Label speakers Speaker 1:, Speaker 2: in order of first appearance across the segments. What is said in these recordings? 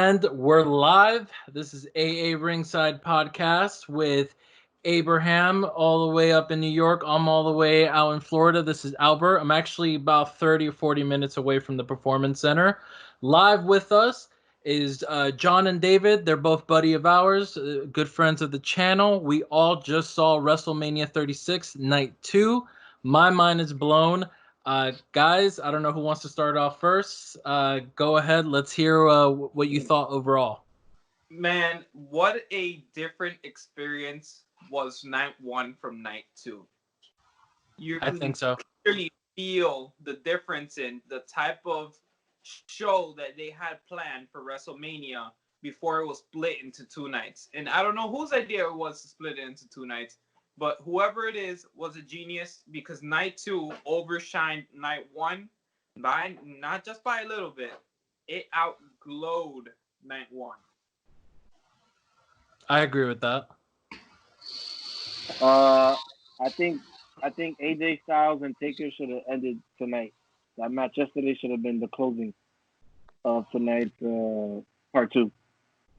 Speaker 1: And we're live. This is AA Ringside Podcast with Abraham all the way up in New York. I'm all the way out in Florida. This is Albert. I'm actually about 30 or 40 minutes away from the Performance Center. Live with us is John and David. They're both buddy of ours, good friends of the channel. We all just saw WrestleMania 36, Night 2. My mind is blown. Guys, I don't know who wants to start off first. Go ahead. Let's hear what you thought overall.
Speaker 2: Man, what a different experience was Night 1 from Night 2.
Speaker 1: I think so.
Speaker 2: Really feel the difference in the type of show that they had planned for WrestleMania before it was split into two nights. And I don't know whose idea it was to split it into two nights. But whoever it is was a genius because Night 2 overshined Night 1 by not just by a little bit. It outglowed Night 1.
Speaker 1: I agree with that.
Speaker 3: I think AJ Styles and Taker should have ended tonight. That match yesterday should have been the closing of tonight's part 2.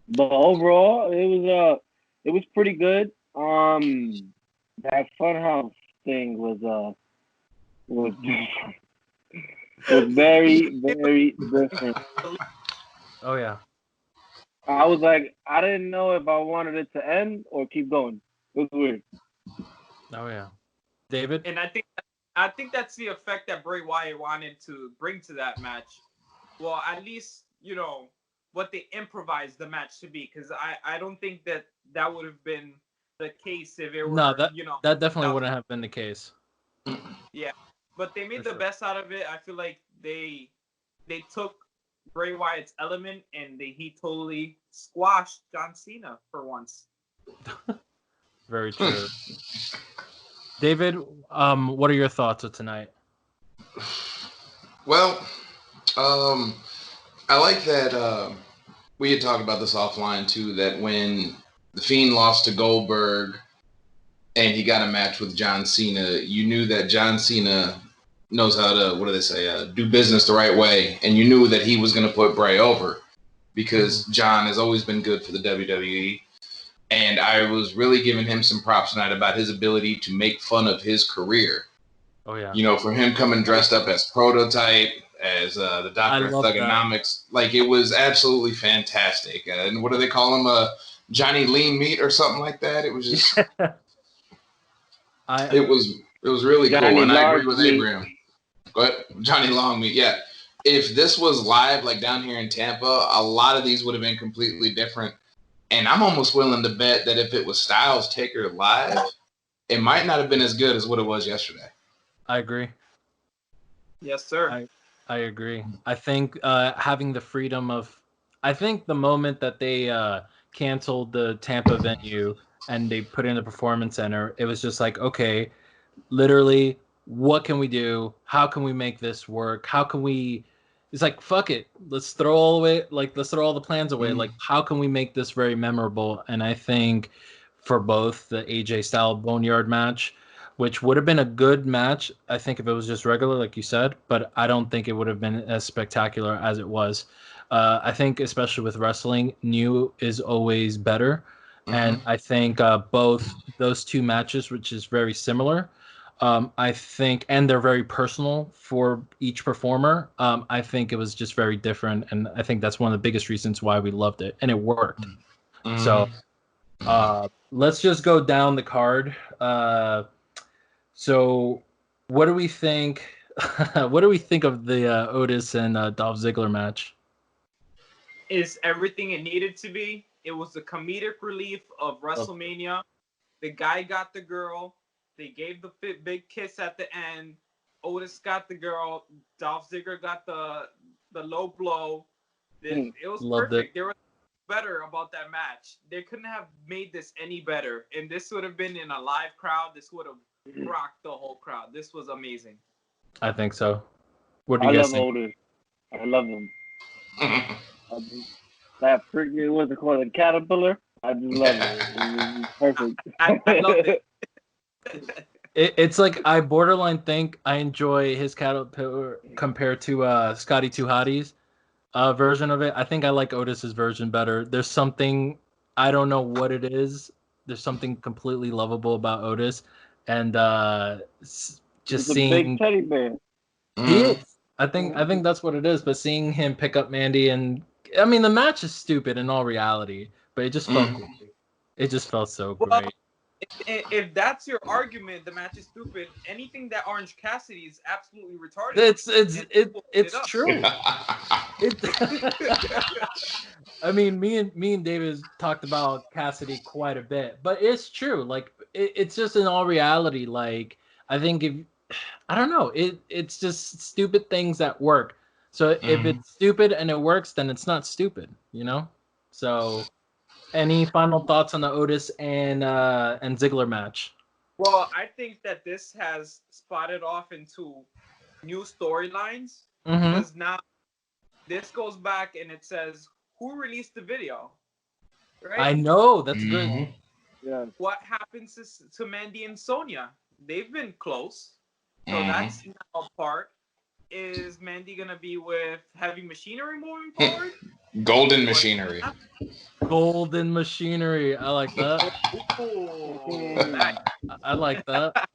Speaker 3: But overall, it was pretty good. That Funhouse thing was very, very different.
Speaker 1: Oh yeah.
Speaker 3: I was like, I didn't know if I wanted it to end or keep going. It was weird.
Speaker 1: Oh yeah. David?
Speaker 2: And I think that's the effect that Bray Wyatt wanted to bring to that match. Well, at least, what they improvised the match to be, because I don't think that would have been the case if it were,
Speaker 1: that definitely wouldn't have been the case.
Speaker 2: Yeah, but they made the best out of it. I feel like they took Bray Wyatt's element and he totally squashed John Cena for once.
Speaker 1: Very true. David, what are your thoughts of tonight?
Speaker 4: Well, I like that we had talked about this offline too, that when The Fiend lost to Goldberg and he got a match with John Cena, you knew that John Cena knows how to, do business the right way. And you knew that he was going to put Bray over because John has always been good for the WWE. And I was really giving him some props tonight about his ability to make fun of his career.
Speaker 1: Oh, yeah.
Speaker 4: For him coming dressed up as Prototype, as the Doctor of Thugonomics, like it was absolutely fantastic. And what do they call him? Johnny Lean Meat or something like that. It was just, it was really
Speaker 3: Johnny
Speaker 4: cool. And I agree
Speaker 3: Large
Speaker 4: with
Speaker 3: Meat.
Speaker 4: Abraham. But Johnny Long Meat, yeah. If this was live, like down here in Tampa, a lot of these would have been completely different. And I'm almost willing to bet that if it was Styles Taker live, it might not have been as good as what it was yesterday.
Speaker 1: I agree.
Speaker 2: Yes, sir.
Speaker 1: I agree. I think having the freedom of, I think the moment that they canceled the Tampa venue and they put in the Performance Center, it was just like, okay, literally, what can we do? How can we make this work? How can we? It's like, fuck it. Let's throw all the plans away. Like, how can we make this very memorable? And I think for both the AJ Styles Boneyard match, which would have been a good match, I think if it was just regular, like you said, but I don't think it would have been as spectacular as it was. I think, especially with wrestling, new is always better. And I think both those two matches, which is very similar, I think, and they're very personal for each performer. I think it was just very different, and I think that's one of the biggest reasons why we loved it, and it worked. So let's just go down the card. So what do we think? What do we think of the Otis and Dolph Ziggler match?
Speaker 2: Is everything it needed to be. It was the comedic relief of WrestleMania. The guy got the girl. They gave the big kiss at the end. Otis got the girl. Dolph Ziggler got the low blow. It was perfect. There was better about that match. They couldn't have made this any better. And this would have been in a live crowd. This would have rocked the whole crowd. This was amazing.
Speaker 1: I think so. What do you guys think?
Speaker 3: Otis. I love him. That freaking, what's it called? A caterpillar? I just love it. It was perfect.
Speaker 2: I loved it.
Speaker 1: It's like I borderline think I enjoy his caterpillar compared to Scotty Two Hotties. version of it. I think I like Otis's version better. There's something, I don't know what it is. There's something completely lovable about Otis, and just
Speaker 3: It's a big
Speaker 1: seeing
Speaker 3: teddy bear.
Speaker 1: he is. I think that's what it is. But seeing him pick up Mandy, and I mean the match is stupid in all reality, but it just felt great. It just felt so
Speaker 2: Well,
Speaker 1: great.
Speaker 2: if that's your argument, the match is stupid. Anything that Orange Cassidy is absolutely retarded.
Speaker 1: It's true. I mean, me and David talked about Cassidy quite a bit, but it's true. Like it's just in all reality. Like I think if I don't know, it's just stupid things that work. So if it's stupid and it works, then it's not stupid, you know. So, any final thoughts on the Otis and Ziggler match?
Speaker 2: Well, I think that this has spotted off into new storylines because now this goes back and it says who released the video, right?
Speaker 1: I know that's good.
Speaker 3: Yeah.
Speaker 2: What happens to Mandy and Sonya? They've been close, so that's now a part. Is Mandy gonna be with Heavy Machinery moving forward?
Speaker 4: Golden Machinery.
Speaker 1: Golden Machinery. I like that. I like that.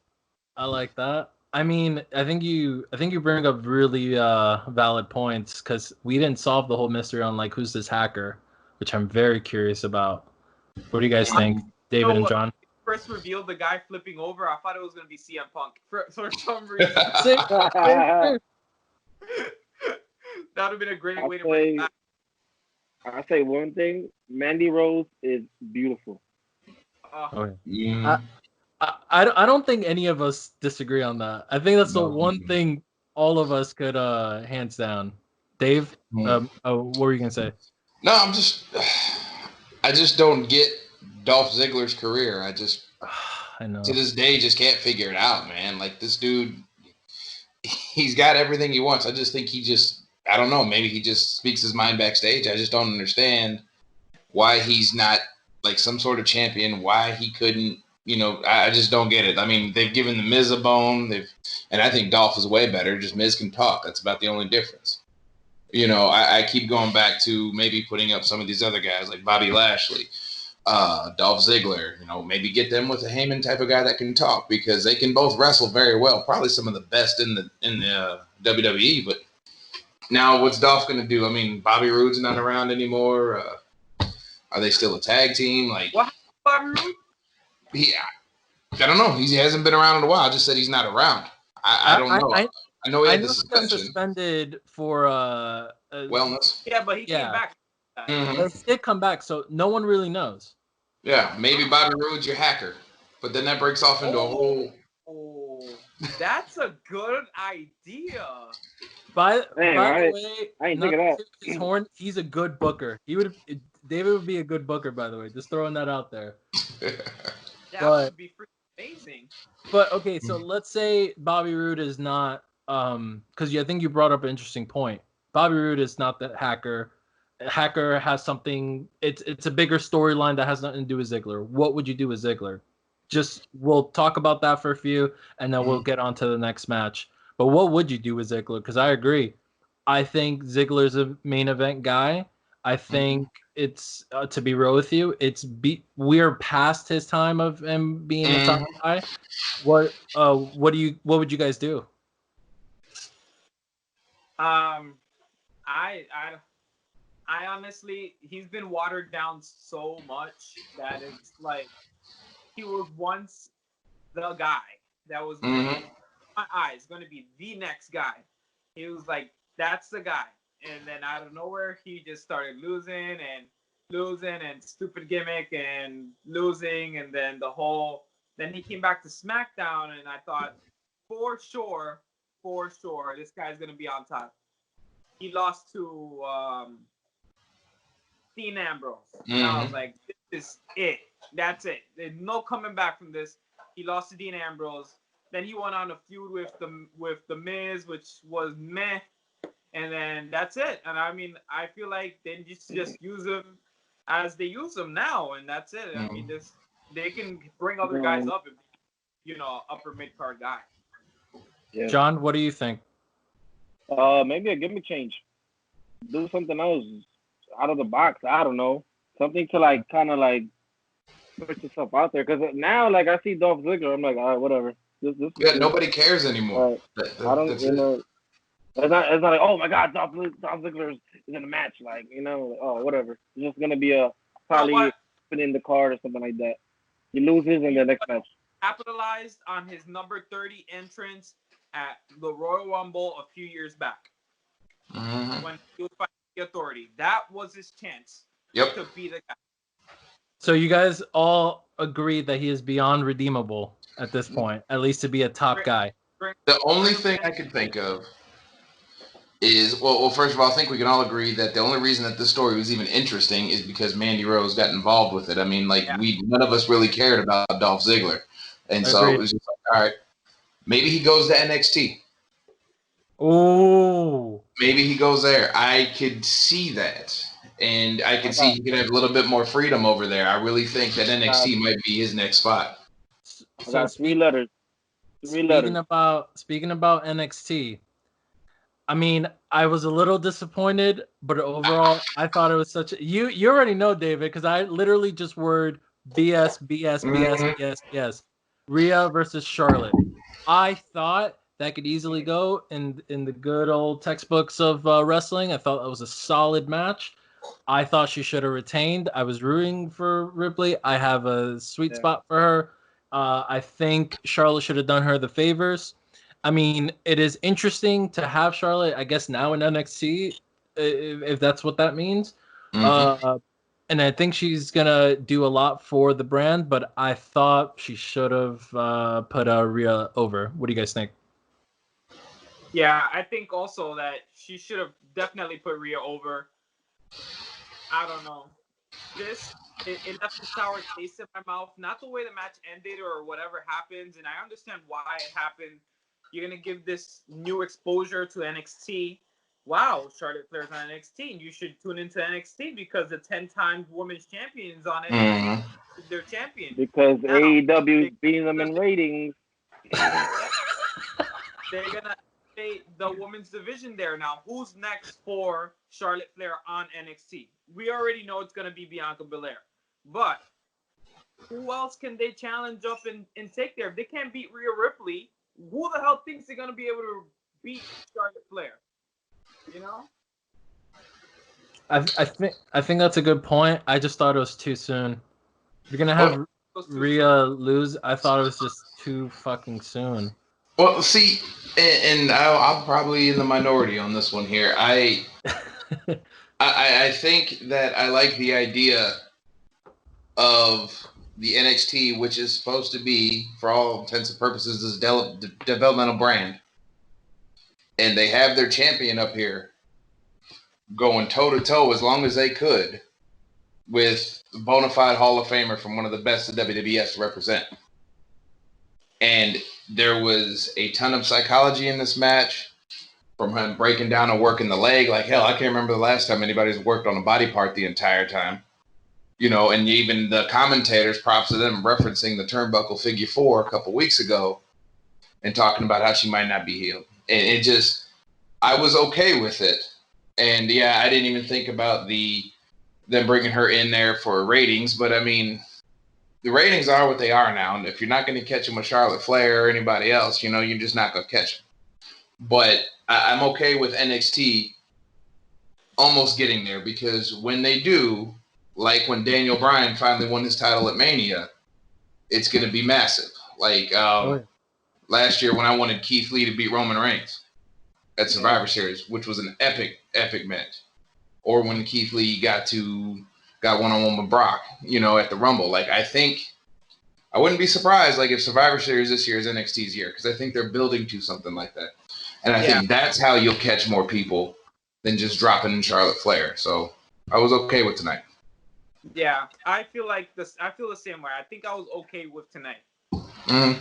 Speaker 1: I like that. I mean, I think you bring up really valid points because we didn't solve the whole mystery on like who's this hacker, which I'm very curious about. What do you guys think, David and John?
Speaker 2: First revealed the guy flipping over. I thought it was gonna be CM Punk for some reason. That would have been a great way to bring it back.
Speaker 3: I say one thing: Mandy Rose is beautiful.
Speaker 1: I don't think any of us disagree on that. I think that's the one thing all of us could hands down. Dave, what were you gonna say?
Speaker 4: No, I just don't get Dolph Ziggler's career. I know to this day just can't figure it out, man. Like this dude, he's got everything he wants. I just think I don't know, maybe he just speaks his mind backstage. I just don't understand why he's not like some sort of champion, why he couldn't, I just don't get it. I mean, they've given the Miz a bone, and I think Dolph is way better. Just Miz can talk. That's about the only difference. I keep going back to maybe putting up some of these other guys like Bobby Lashley, Dolph Ziggler, maybe get them with a Heyman type of guy that can talk because they can both wrestle very well. Probably some of the best in the WWE. But now what's Dolph going to do? I mean, Bobby Roode's not around anymore. Are they still a tag team? Like
Speaker 2: what? Bobby Roode?
Speaker 4: I don't know. He hasn't been around in a while. I just said he's not around. I don't know. I know he had the suspension.
Speaker 1: Suspended for
Speaker 4: wellness.
Speaker 2: Yeah, but he came back.
Speaker 1: He did come back, so no one really knows.
Speaker 4: Yeah, maybe Bobby Roode's your hacker, but then that breaks off into a whole.
Speaker 2: Oh, that's a good idea.
Speaker 1: By the way,
Speaker 3: I ain't thinking that.
Speaker 1: His horn, he's a good booker. David would be a good booker, by the way. Just throwing that out there.
Speaker 2: That would be freaking amazing.
Speaker 1: But okay, so let's say Bobby Roode is not, because I think you brought up an interesting point. Bobby Roode is not the hacker. Hacker has something. It's a bigger storyline that has nothing to do with Ziggler. What would you do with Ziggler? We'll talk about that for a few, and then we'll get on to the next match. But what would you do with Ziggler? Because I agree. I think Ziggler's a main event guy. I think it's to be real with you. We're past his time of him being a top guy. What would you guys do?
Speaker 2: I honestly, he's been watered down so much that it's like he was once the guy that was in my eyes going to be the next guy. He was like, that's the guy. And then out of nowhere, he just started losing and stupid gimmick and losing. And then then he came back to SmackDown and I thought for sure, this guy's going to be on top. He lost to Dean Ambrose. And I was like, this is it. That's it. There's no coming back from this. He lost to Dean Ambrose. Then he went on a feud with the Miz, which was meh. And then that's it. And I mean, I feel like they just use him as they use him now, and that's it. I mean, they can bring other guys up and upper mid card guy.
Speaker 3: Yeah.
Speaker 1: John, what do you think?
Speaker 3: Maybe a gimmick change. do something else out of the box. I don't know, something to like kind of like put yourself out there. Because now, like I see Dolph Ziggler, I'm like, all right, whatever. This is
Speaker 4: Yeah,
Speaker 3: cool.
Speaker 4: nobody cares anymore.
Speaker 3: I don't,
Speaker 4: That's
Speaker 3: you
Speaker 4: it.
Speaker 3: know, it's not like, oh my God, Dolph Ziggler is in a match, like, you know, like, oh whatever. It's just gonna be a
Speaker 2: You know
Speaker 3: probably
Speaker 2: what?
Speaker 3: put in the card or something like that. He loses in the next match.
Speaker 2: Capitalized on his number 30 entrance at the Royal Rumble a few years back when he was fighting the Authority. That was his chance to be the guy.
Speaker 1: So you guys all agree that he is beyond redeemable at this point, at least to be a top guy.
Speaker 4: The only thing I could think of is, well, first of all, I think we can all agree that the only reason that this story was even interesting is because Mandy Rose got involved with it. I mean, like, none of us really cared about Dolph Ziggler. And so it was just like, all right, maybe he goes to NXT.
Speaker 1: Oh.
Speaker 4: Maybe he goes there. I could see that. And I could see he could have a little bit more freedom over there. I really think that NXT might be his next spot.
Speaker 3: I got three letters.
Speaker 1: Speaking about NXT, I mean, I was a little disappointed, but overall, I thought it was such a... You already know, David, because I literally just word BS. Rhea versus Charlotte. I thought that could easily go in the good old textbooks of wrestling. I thought that was a solid match. I thought she should have retained. I was rooting for Ripley. I have a sweet spot for her. I think Charlotte should have done her the favors. I mean, it is interesting to have Charlotte, I guess, now in NXT, if that's what that means. And I think she's going to do a lot for the brand, but I thought she should have put Rhea over. What do you guys think?
Speaker 2: Yeah, I think also that she should have definitely put Rhea over. I don't know. It left a sour taste in my mouth. Not the way the match ended or whatever happens, and I understand why it happened. You're going to give this new exposure to NXT. Wow, Charlotte Flair's on NXT. You should tune into NXT because the 10-time women's champions on NXT is their champion.
Speaker 3: Because AEW is beating them in ratings.
Speaker 2: They're going to say the women's division there now. Who's next for Charlotte Flair on NXT? We already know it's going to be Bianca Belair. But who else can they challenge up and take there? If they can't beat Rhea Ripley, who the hell thinks they're going to be able to beat Charlotte Flair? You know?
Speaker 1: I think that's a good point. I just thought it was too soon. You're going to have Rhea lose. I thought it was just too fucking soon.
Speaker 4: Well, see, and I'm probably in the minority on this one here. I think that I like the idea of the NXT, which is supposed to be, for all intents and purposes, this developmental brand. And they have their champion up here going toe-to-toe as long as they could with a bona fide Hall of Famer from one of the best the WWE has to represent. And there was a ton of psychology in this match, from him breaking down and working the leg. Like, hell, I can't remember the last time anybody's worked on a body part the entire time. You know, and even the commentators, props to them, referencing the turnbuckle figure 4 a couple weeks ago and talking about how she might not be healed. And it just, I was okay with it. And yeah, I didn't even think about them bringing her in there for ratings. But I mean, the ratings are what they are now. And if you're not going to catch them with Charlotte Flair or anybody else, you know, you're just not going to catch them. But I'm okay with NXT almost getting there, because when they do, like when Daniel Bryan finally won his title at Mania, it's going to be massive. Like last year when I wanted Keith Lee to beat Roman Reigns at Survivor Series, which was an epic match. Or when Keith Lee got one-on-one with Brock, you know, at the Rumble. Like, I think I wouldn't be surprised, like, if Survivor Series this year is NXT's year, because I think they're building to something like that. And I think that's how you'll catch more people than just dropping in Charlotte Flair. So I was okay with tonight.
Speaker 2: Yeah, I feel the same way. I think I was okay with tonight.
Speaker 4: Mm-hmm.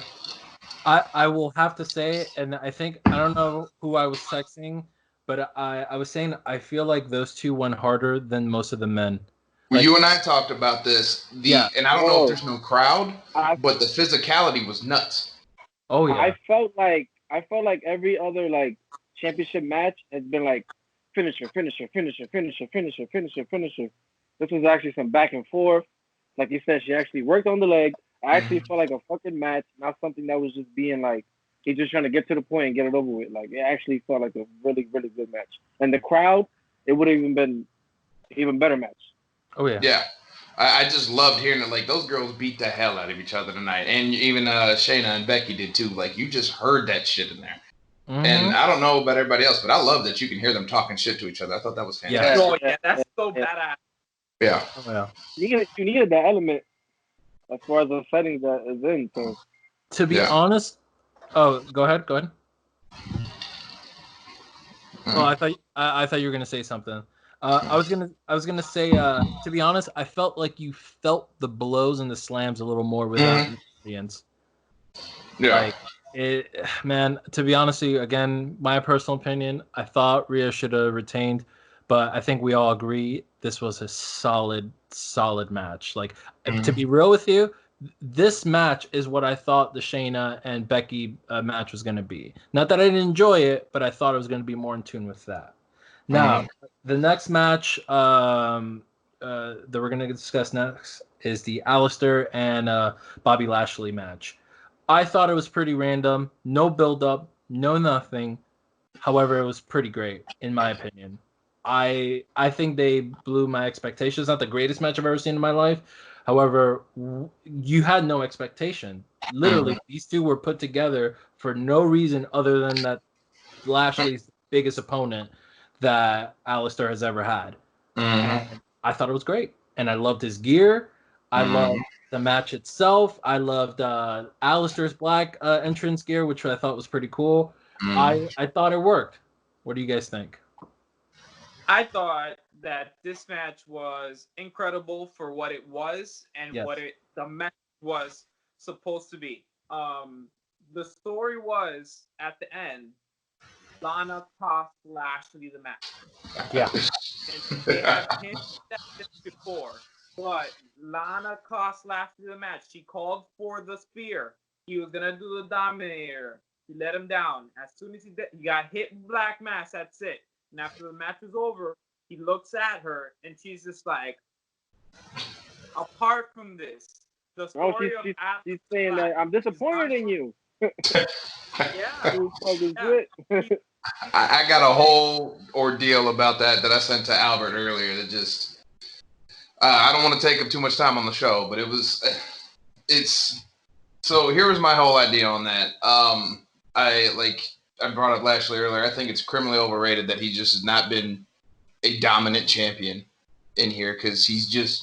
Speaker 1: I will have to say, and I don't know who I was texting, but I was saying I feel like those two went harder than most of the men.
Speaker 4: Well,
Speaker 1: like,
Speaker 4: you and I talked about this. And I don't know if there's no crowd, but the physicality was nuts.
Speaker 1: Oh yeah.
Speaker 3: I felt like every other like championship match has been like finisher. This was actually some back and forth. Like you said, she actually worked on the leg. I actually felt like a fucking match, not something that was just being like he's just trying to get to the point and get it over with. Like it actually felt like a really, really good match. And the crowd, it would have even been even better match.
Speaker 1: Oh yeah.
Speaker 4: Yeah. I just loved hearing it. Like, those girls beat the hell out of each other tonight. And even Shayna and Becky did too. Like, you just heard that shit in there.
Speaker 1: Mm-hmm.
Speaker 4: And I don't know about everybody else, but I love that you can hear them talking shit to each other. I thought that was fantastic.
Speaker 2: That's so badass.
Speaker 4: Yeah.
Speaker 1: Oh yeah.
Speaker 3: You needed that element as far as the setting that is in. So
Speaker 1: To be honest, go ahead. Oh, I thought you were gonna say something. I was gonna say, to be honest, I felt like you felt the blows and the slams a little more without the audience.
Speaker 4: Yeah.
Speaker 1: Like man. To be honest with you, again, my personal opinion, I thought Rhea should have retained, but I think we all agree this was a solid match. Like to be real with you, this match is what I thought the Shayna and Becky match was going to be. Not that I didn't enjoy it, but I thought it was going to be more in tune with that. Now, the next match that we're going to discuss next is the Alistair and Bobby Lashley match. I thought it was pretty random. No build-up, no nothing. However, it was pretty great, in my opinion. I think they blew my expectations. Not the greatest match I've ever seen in my life. However, you had no expectation. Literally, these two were put together for no reason other than that Lashley's biggest opponent that Alistair has ever had. And I thought it was great. And I loved his gear. I loved the match itself. I loved Alistair's black entrance gear, which I thought was pretty cool. I thought it worked. What do you guys think?
Speaker 2: I thought that this match was incredible for what it was and what the match was supposed to be. The story was at the end, Lana cost Lashley the match.
Speaker 1: Yeah.
Speaker 2: And they have hinted at this before, but Lana cost Lashley the match. She called for the spear. He was gonna do the Dominator. He let him down. As soon as he got hit with Black Mass, that's it. And after the match is over, he looks at her, and she's just like, apart from this, the story
Speaker 3: she's saying that I'm disappointed in you.
Speaker 2: Yeah.
Speaker 4: I got a whole ordeal about that I sent to Albert earlier that just, I don't want to take up too much time on the show, but so here was my whole idea on that. I brought up Lashley earlier. I think it's criminally overrated that he just has not been a dominant champion in here because he's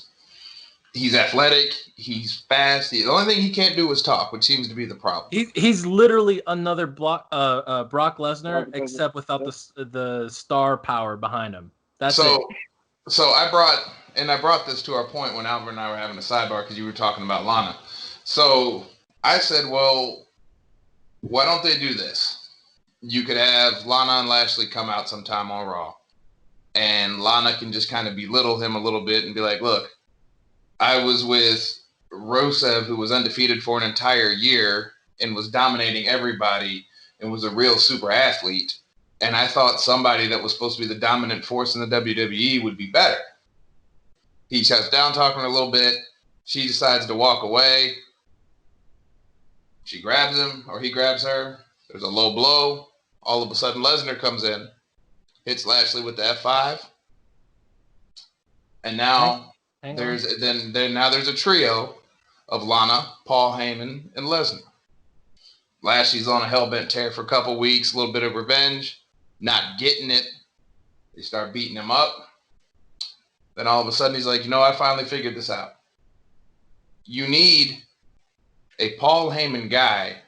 Speaker 4: athletic, he's fast. The only thing he can't do is talk, which seems to be the problem.
Speaker 1: He's literally another Brock Lesnar, except without the star power behind him. That's it.
Speaker 4: So I brought this to our point when Albert and I were having a sidebar because you were talking about Lana. So I said, well, why don't they do this? You could have Lana and Lashley come out sometime on Raw, and Lana can just kind of belittle him a little bit and be like, look, I was with Rusev, who was undefeated for an entire year and was dominating everybody and was a real super athlete, and I thought somebody that was supposed to be the dominant force in the WWE would be better. He shuts down talking a little bit. She decides to walk away. She grabs him, or he grabs her. There's a low blow. All of a sudden, Lesnar comes in, hits Lashley with the F5, and now there's a trio of Lana, Paul Heyman, and Lesnar. Lashley's on a hell-bent tear for a couple weeks, a little bit of revenge, not getting it. They start beating him up. Then all of a sudden, he's like, I finally figured this out. You need a Paul Heyman guy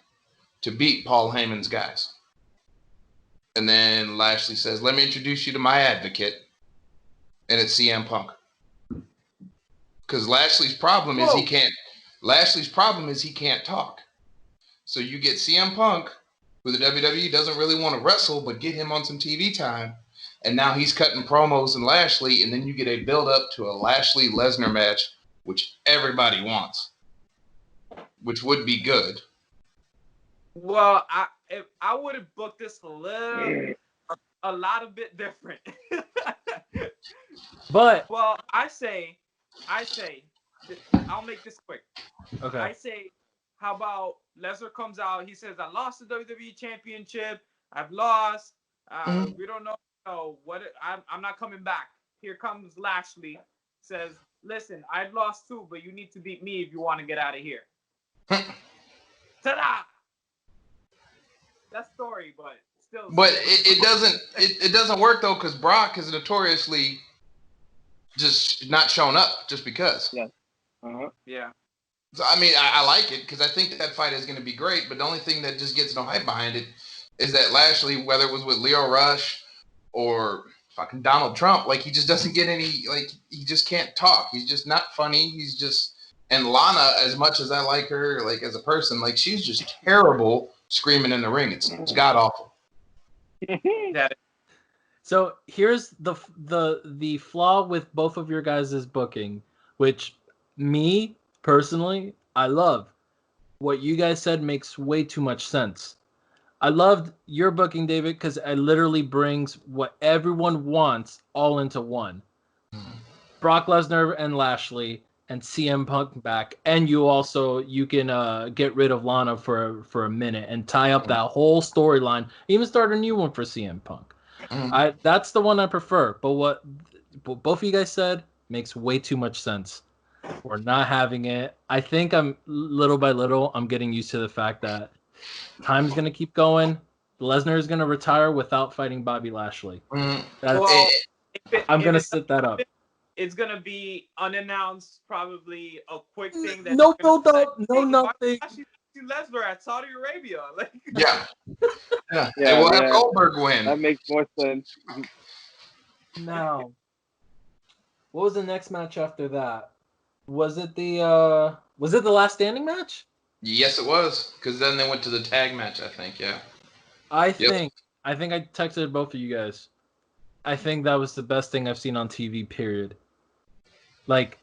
Speaker 4: to beat Paul Heyman's guys. And then Lashley says, let me introduce you to my advocate. And it's CM Punk. Because Lashley's problem is he can't talk. So you get CM Punk, who the WWE doesn't really want to wrestle, but get him on some TV time. And now he's cutting promos in Lashley, and then you get a build-up to a Lashley-Lesnar match, which everybody wants, which would be good.
Speaker 2: Well, I would have booked this a little a lot of bit different.
Speaker 1: But
Speaker 2: well, I say, I'll make this quick.
Speaker 1: okay.
Speaker 2: I say, how about Lesnar comes out? He says, I lost the WWE Championship. I've lost. We don't know what. I'm not coming back. Here comes Lashley. Says, listen, I lost too, but you need to beat me if you want to get out of here. Ta-da! That story, but still.
Speaker 4: But it doesn't work though, because Brock is notoriously just not showing up just because.
Speaker 3: Yeah.
Speaker 2: Yeah.
Speaker 4: So I mean, I like it because I think that fight is going to be great. But the only thing that just gets no hype behind it is that Lashley, whether it was with Leo Rush or fucking Donald Trump, like he just doesn't get any. Like he just can't talk. He's just not funny. He's just. And Lana, as much as I like her, like as a person, like she's just terrible screaming in the ring. It's god awful.
Speaker 1: So here's the flaw with both of your guys' booking, which me personally I love. What you guys said makes way too much sense. I loved your booking, David, because it literally brings what everyone wants all into one. Brock Lesnar and Lashley and CM Punk back, and you can get rid of Lana for a minute and tie up that whole storyline. Even start a new one for CM Punk. That's the one I prefer. But what both of you guys said makes way too much sense. We're not having it. I think I'm little by little I'm getting used to the fact that time's gonna keep going. Lesnar is gonna retire without fighting Bobby Lashley. I'm gonna set that up.
Speaker 2: It's gonna be unannounced, probably a quick thing. That
Speaker 1: No build up, no nothing.
Speaker 2: Lesnar at Saudi Arabia, like
Speaker 4: yeah. And we'll have Goldberg win.
Speaker 3: That makes more sense.
Speaker 1: Now, what was the next match after that? Was it the last standing match?
Speaker 4: Yes, it was. Because then they went to the tag match, I think. Yeah.
Speaker 1: I think I texted both of you guys. I think that was the best thing I've seen on TV, period. Like,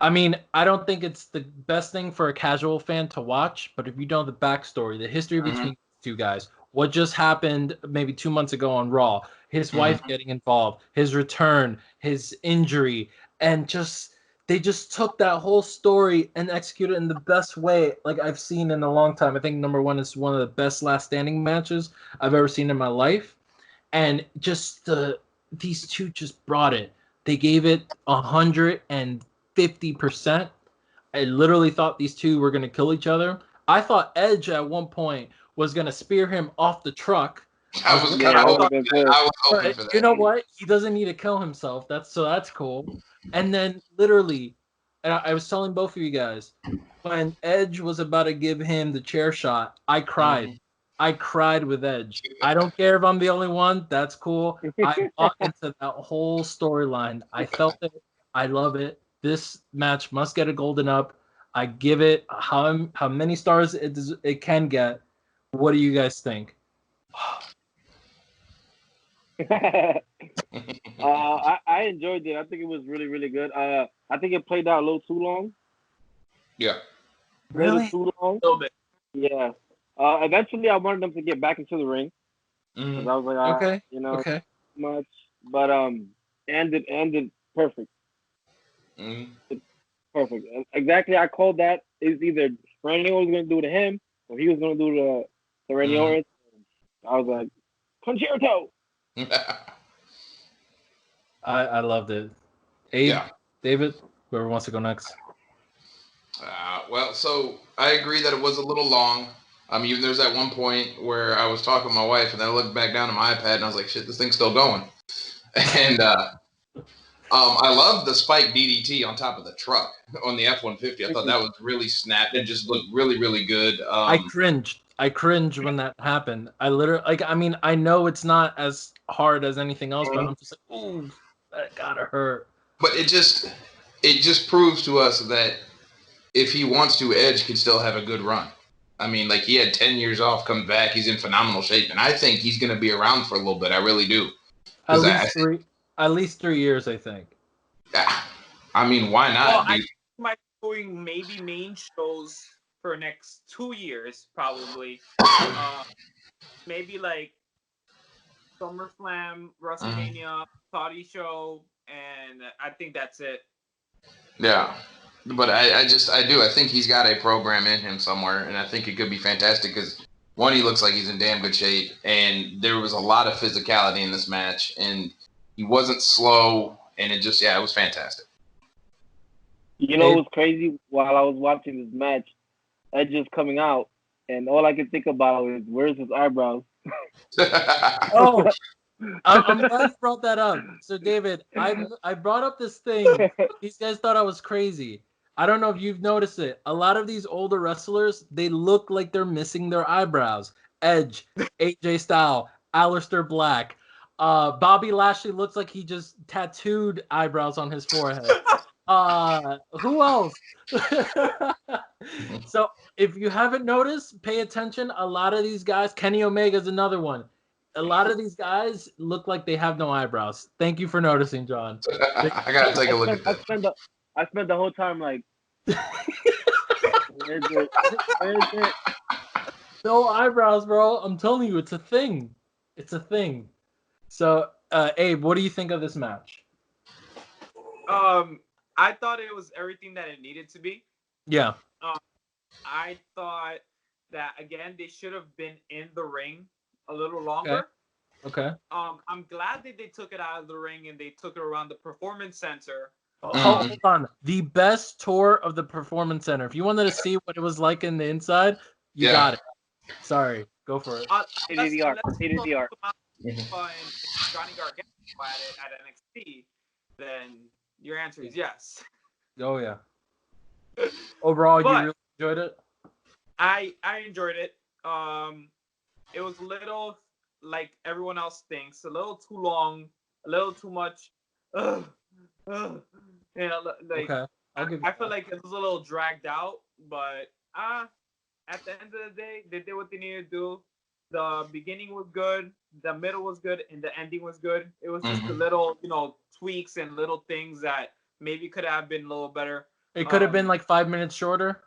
Speaker 1: I mean, I don't think it's the best thing for a casual fan to watch, but if you know the backstory, the history between these two guys, what just happened maybe 2 months ago on Raw, his wife getting involved, his return, his injury, and they just took that whole story and executed it in the best way like I've seen in a long time. I think number one is one of the best last standing matches I've ever seen in my life. And just these two just brought it. They gave it 150%. I literally thought these two were going to kill each other. I thought Edge at one point was going to spear him off the truck.
Speaker 4: I was hoping for that.
Speaker 1: You know what? He doesn't need to kill himself. That's cool. And then literally, and I was telling both of you guys, when Edge was about to give him the chair shot, I cried. I cried with Edge. I don't care if I'm the only one. That's cool. I bought into that whole storyline. I felt it. I love it. This match must get a golden up. I give it how many stars it can get. What do you guys think?
Speaker 3: I enjoyed it. I think it was really, really good. I think it played out a little too long.
Speaker 4: Yeah.
Speaker 1: Really?
Speaker 3: Too long?
Speaker 2: a little bit.
Speaker 3: Yeah. Eventually, I wanted them to get back into the ring. Because I was like,
Speaker 1: okay.
Speaker 3: Too much. But it ended perfect. Perfect. Exactly, I called that. Is either Randy Orton was going to do it to him, or he was going to do it to Randy Orton. I was like, Concerto.
Speaker 1: I loved it. Abe, David, whoever wants to go next.
Speaker 4: Well, so I agree that it was a little long. Even there's that one point where I was talking to my wife, and then I looked back down at my iPad, and I was like, shit, this thing's still going. And I love the spike DDT on top of the truck on the F-150. I thought that was really snapped. It just looked really, really good.
Speaker 1: I cringed when that happened. I literally, I know it's not as hard as anything else, but I'm just like, ooh, that gotta hurt.
Speaker 4: But it just proves to us that if he wants to, Edge can still have a good run. He had 10 years off, come back. He's in phenomenal shape, and I think he's going to be around for a little bit. I really do.
Speaker 1: At least 3 years, I think.
Speaker 4: Yeah. Why not?
Speaker 2: Well, I might be doing maybe main shows for next 2 years, probably. Maybe like SummerSlam, WrestleMania, Saudi show, and I think that's it.
Speaker 4: Yeah. But I think he's got a program in him somewhere, and I think it could be fantastic because, one, he looks like he's in damn good shape, and there was a lot of physicality in this match, and he wasn't slow, and it was fantastic.
Speaker 3: You know what's crazy? While I was watching this match, Edge is coming out, and all I can think about is where's his eyebrows?
Speaker 1: Oh, I'm glad you brought that up. So, David, I brought up this thing. These guys thought I was crazy. I don't know if you've noticed it. A lot of these older wrestlers, they look like they're missing their eyebrows. Edge, AJ Styles, Aleister Black. Bobby Lashley looks like he just tattooed eyebrows on his forehead. Who else? So, if you haven't noticed, pay attention. A lot of these guys, Kenny Omega's another one. A lot of these guys look like they have no eyebrows. Thank you for noticing, John.
Speaker 4: I gotta take a look at that.
Speaker 3: I spent the whole time like, where is it?
Speaker 1: No eyebrows, bro. I'm telling you, it's a thing. It's a thing. So, Abe, what do you think of this match?
Speaker 2: I thought it was everything that it needed to be.
Speaker 1: Yeah.
Speaker 2: I thought that, again, they should have been in the ring a little longer.
Speaker 1: Okay.
Speaker 2: I'm glad that they took it out of the ring and they took it around the Performance Center.
Speaker 1: Hold on. The best tour of the Performance Center. If you wanted to see what it was like in the inside, you got it. Sorry. Go for it.
Speaker 3: State of the art.
Speaker 2: And Johnny Gargano at NXT, then your answer is yes.
Speaker 1: Oh, yeah. Overall, you really enjoyed it?
Speaker 2: I enjoyed it. It was a little, like everyone else thinks, a little too long, a little too much. You know, like,
Speaker 1: okay.
Speaker 2: I feel like it was a little dragged out, but at the end of the day, they did what they needed to do. The beginning was good, the middle was good, and the ending was good. It was just the little, tweaks and little things that maybe could have been a little better.
Speaker 1: It could have been like 5 minutes shorter.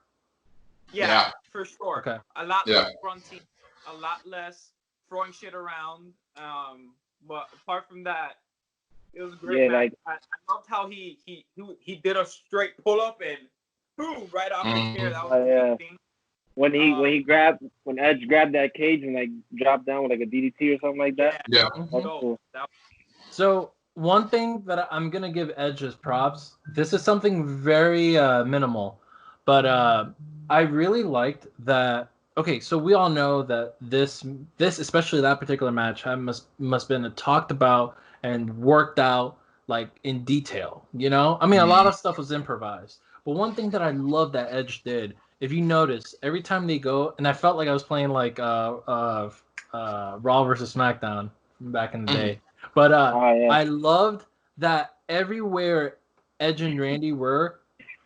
Speaker 2: Yeah, for sure.
Speaker 1: Okay.
Speaker 2: A lot less grunting, a lot less throwing shit around. But apart from that, it was great.
Speaker 3: Yeah,
Speaker 2: I loved how he did a straight pull up and boom, right off the chair. That was the thing.
Speaker 3: When Edge grabbed that cage and like dropped down with like a DDT or something like that.
Speaker 4: Yeah.
Speaker 3: Cool.
Speaker 1: So one thing that I'm gonna give Edge as props. This is something very minimal, but I really liked that. Okay, so we all know that this especially that particular match must been talked about and worked out like in detail. You know, I mean, a lot of stuff was improvised, but one thing that I love that Edge did. If you notice, every time they go, and I felt like I was playing like Raw versus SmackDown back in the day. But I loved that everywhere Edge and Randy were,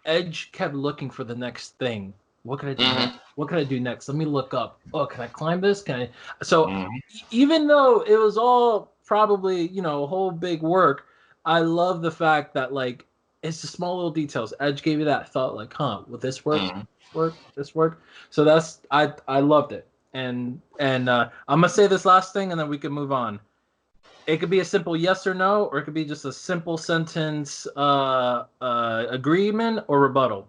Speaker 1: Edge kept looking for the next thing. What can I do next? What can I do next? Let me look up. Oh, can I climb this? Can I? So even though it was all probably, a whole big work, I love the fact that like it's the small little details. Edge gave you that thought like, will this work? This work. So that's I loved it. And I'm gonna say this last thing and then we can move on. It could be a simple yes or no, or it could be just a simple sentence agreement or rebuttal.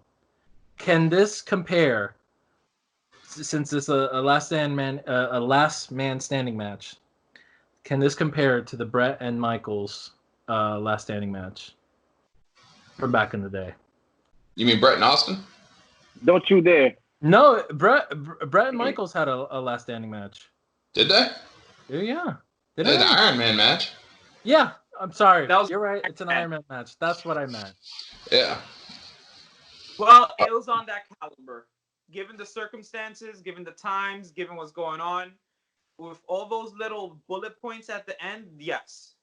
Speaker 1: Can this compare, since it's a last man standing match? Can this compare to the Brett and Michaels last standing match from back in the day?
Speaker 4: You mean Brett and Austin?
Speaker 3: Don't you dare.
Speaker 1: No, Brett and Michaels had a last standing match.
Speaker 4: Did they?
Speaker 1: Yeah.
Speaker 4: Did they? The Iron Man match.
Speaker 1: Yeah, I'm sorry. You're right. It's an Iron Man match. That's what I meant.
Speaker 4: Yeah.
Speaker 2: Well, it was on that caliber. Given the circumstances, given the times, given what's going on, with all those little bullet points at the end, yes.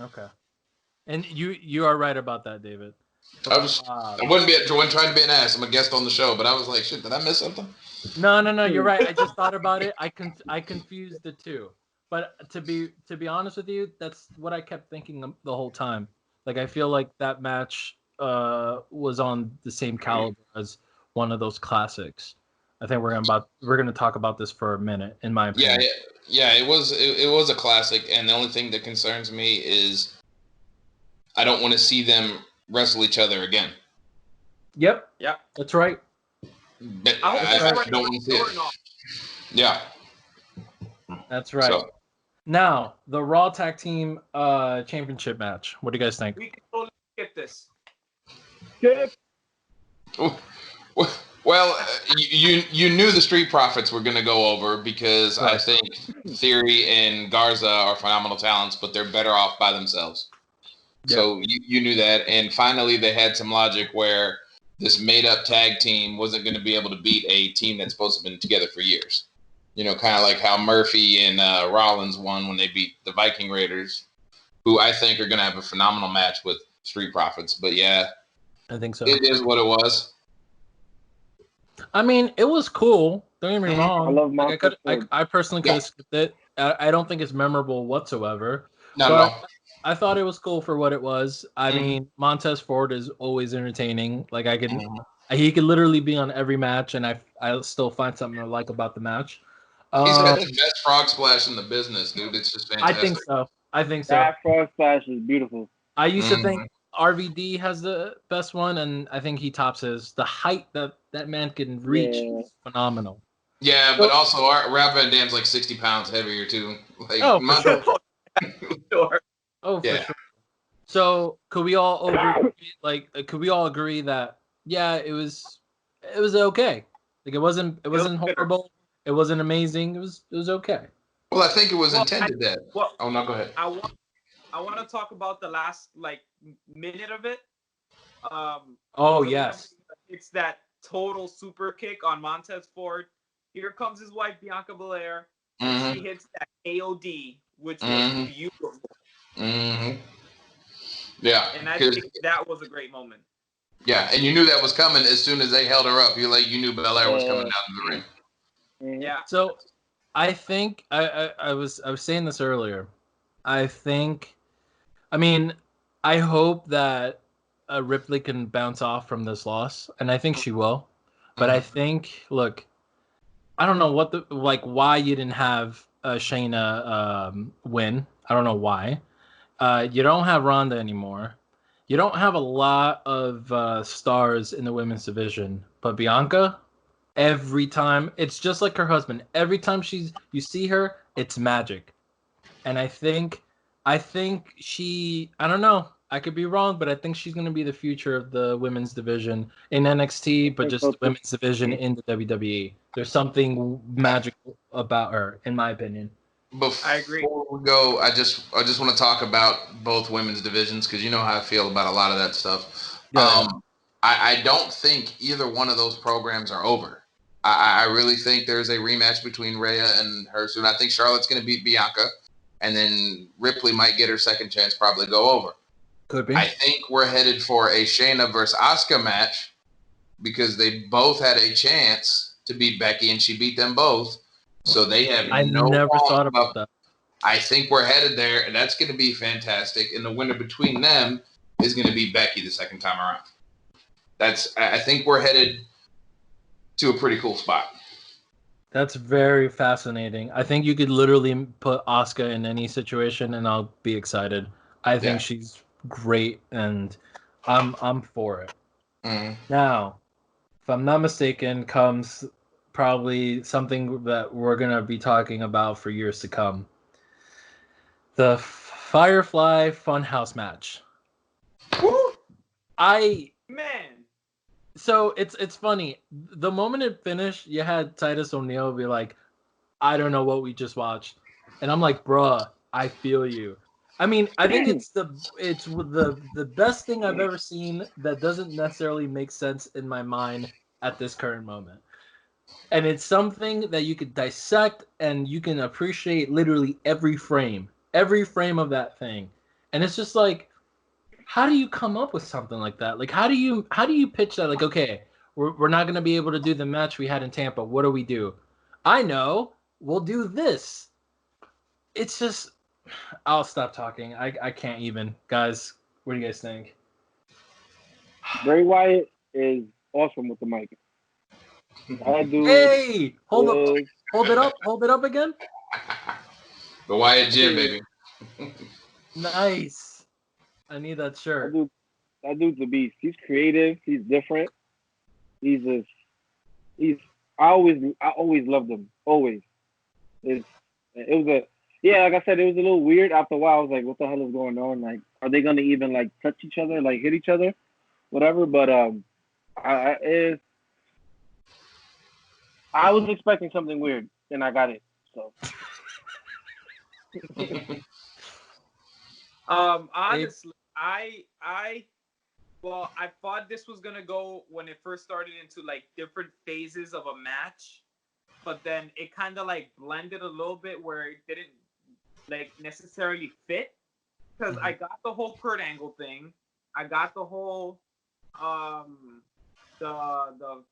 Speaker 1: Okay. And you are right about that, David.
Speaker 4: I wasn't trying to be an ass. I'm a guest on the show, but I was like, shit, did I miss something?
Speaker 1: No, you're right. I just thought about it. I confused the two. But to be honest with you, that's what I kept thinking the whole time. Like I feel like that match was on the same caliber as one of those classics. I think we're gonna talk about this for a minute, in my opinion.
Speaker 4: Yeah, it was a classic, and the only thing that concerns me is I don't want to see them wrestle each other again.
Speaker 1: Yep.
Speaker 2: Yeah.
Speaker 1: That's right.
Speaker 4: But
Speaker 2: I hope
Speaker 4: I
Speaker 2: that's
Speaker 4: don't want to see it.
Speaker 2: off.
Speaker 4: Yeah.
Speaker 1: That's right.
Speaker 4: So,
Speaker 1: Now, the Raw Tag Team Championship match. What do you guys think?
Speaker 2: We can totally skip this.
Speaker 3: Skip.
Speaker 4: well, you knew the Street Profits were going to go over because
Speaker 1: Right.
Speaker 4: I think Theory and Garza are phenomenal talents, but they're better off by themselves.
Speaker 1: Yep.
Speaker 4: So you knew that, and finally they had some logic where this made-up tag team wasn't going to be able to beat a team that's supposed to have been together for years. You know, kind of like how Murphy and Rollins won when they beat the Viking Raiders, who I think are going to have a phenomenal match with Street Profits. But yeah,
Speaker 1: I think so.
Speaker 4: it is what it was.
Speaker 1: I mean, it was cool. Don't get me wrong.
Speaker 3: I love Montez Ford.
Speaker 1: I personally could have skipped it. I don't think it's memorable whatsoever.
Speaker 4: Not at all.
Speaker 1: I thought it was cool for what it was. I mean, Montez Ford is always entertaining. Like he could literally be on every match, and I still find something to like about the match.
Speaker 4: He's got the best frog splash in the business, dude. It's just fantastic.
Speaker 1: I think so.
Speaker 3: That frog splash is beautiful.
Speaker 1: I used to think RVD has the best one, and I think he tops his. The height that man can reach is phenomenal.
Speaker 4: Yeah, but also Rob Van Dam's like 60 pounds heavier too. Like,
Speaker 1: for
Speaker 2: Sure.
Speaker 1: Oh, for sure. So could we all agree that it was okay? Like it wasn't horrible. It wasn't amazing. It was okay.
Speaker 4: Well, I think it was intended that.
Speaker 2: Well,
Speaker 4: oh no, go ahead.
Speaker 2: I want to talk about the last minute of it.
Speaker 1: Yes.
Speaker 2: It's that total super kick on Montez Ford. Here comes his wife Bianca Belair. Mm-hmm. She hits that KOD, which was beautiful.
Speaker 4: Mm-hmm. Yeah,
Speaker 2: and I think that was a great moment.
Speaker 4: Yeah, and you knew that was coming as soon as they held her up. You knew Belair was coming down to the ring.
Speaker 2: Yeah.
Speaker 1: So, I think I was saying this earlier. I hope that Ripley can bounce off from this loss, and I think she will. But I think, look, I don't know why you didn't have Shayna win. I don't know why. You don't have Ronda anymore. You don't have a lot of stars in the women's division, but Bianca, every time, it's just like her husband. Every time you see her, it's magic. And I think she, I don't know, I could be wrong, but I think she's going to be the future of the women's division in NXT, but just the women's division in the WWE. There's something magical about her, in my opinion.
Speaker 2: I agree.
Speaker 4: Before we go, I just want to talk about both women's divisions because you know how I feel about a lot of that stuff. Yeah. I don't think either one of those programs are over. I really think there's a rematch between Rhea and her soon. I think Charlotte's going to beat Bianca, and then Ripley might get her second chance, probably go over.
Speaker 1: Could be.
Speaker 4: I think we're headed for a Shayna versus Asuka match because they both had a chance to beat Becky, and she beat them both. So they have
Speaker 1: I never thought about that.
Speaker 4: I think we're headed there, and that's going to be fantastic. And the winner between them is going to be Becky the second time around. I think we're headed to a pretty cool spot.
Speaker 1: That's very fascinating. I think you could literally put Asuka in any situation, and I'll be excited. I think she's great, and I'm for it. Mm. Now, if I'm not mistaken, comes probably something that we're going to be talking about for years to come. The Firefly Funhouse Match.
Speaker 2: Woo!
Speaker 1: Man. So it's funny. The moment it finished, you had Titus O'Neil be like, I don't know what we just watched. And I'm like, bruh, I feel you. I mean, I think it's the best thing I've ever seen that doesn't necessarily make sense in my mind at this current moment. And it's something that you could dissect and you can appreciate literally every frame of that thing. And it's just like, how do you come up with something like that? Like, how do you pitch that? Like, okay, we're not going to be able to do the match we had in Tampa. What do we do? I know. We'll do this. It's just, I'll stop talking. I can't even. Guys, what do you guys think?
Speaker 3: Bray Wyatt is awesome with the mic.
Speaker 1: Hey, hold it up again.
Speaker 4: The Wyatt Gym, baby.
Speaker 1: Nice. I need that shirt.
Speaker 3: That dude's a beast. He's creative. He's different. I always loved him. Always. Like I said, it was a little weird. After a while, I was like, what the hell is going on? Like, are they gonna even like touch each other, like hit each other, whatever? But I was expecting something weird, and I got it. So.
Speaker 2: Honestly, I thought this was gonna go when it first started into like different phases of a match, but then it kind of like blended a little bit where it didn't like necessarily fit, because I got the whole Kurt Angle thing, I got the whole the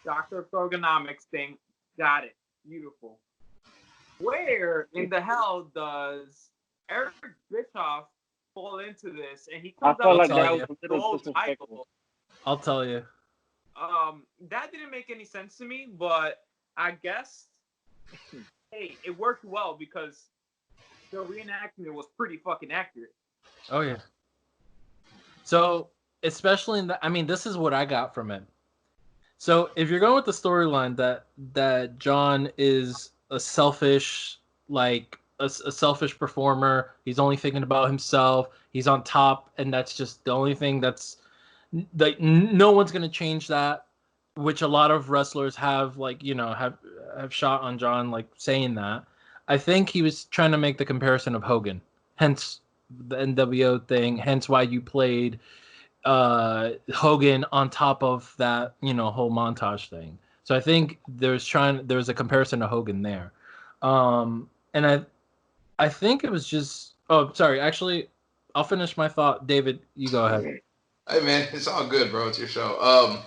Speaker 2: Doctor Ergonomics thing, got it, beautiful. Where in the hell does Eric Bischoff fall into this? And he comes out with the gold title.
Speaker 1: I'll tell you.
Speaker 2: That didn't make any sense to me, but I guess, hey, it worked well because the reenactment was pretty fucking accurate.
Speaker 1: Oh yeah. So especially this is what I got from it. So if you're going with the storyline that John is a selfish, like a selfish performer, he's only thinking about himself, he's on top, and that's just the only thing that's like, no one's gonna change that, which a lot of wrestlers have, like, have shot on John, like saying that. I think he was trying to make the comparison of Hogan, hence the NWO thing, hence why you played Hogan on top of that, whole montage thing. So I think there's a comparison to Hogan there. And I think it was just, oh, sorry, actually, I'll finish my thought. David, you go ahead.
Speaker 4: Hey man, it's all good, bro. It's your show.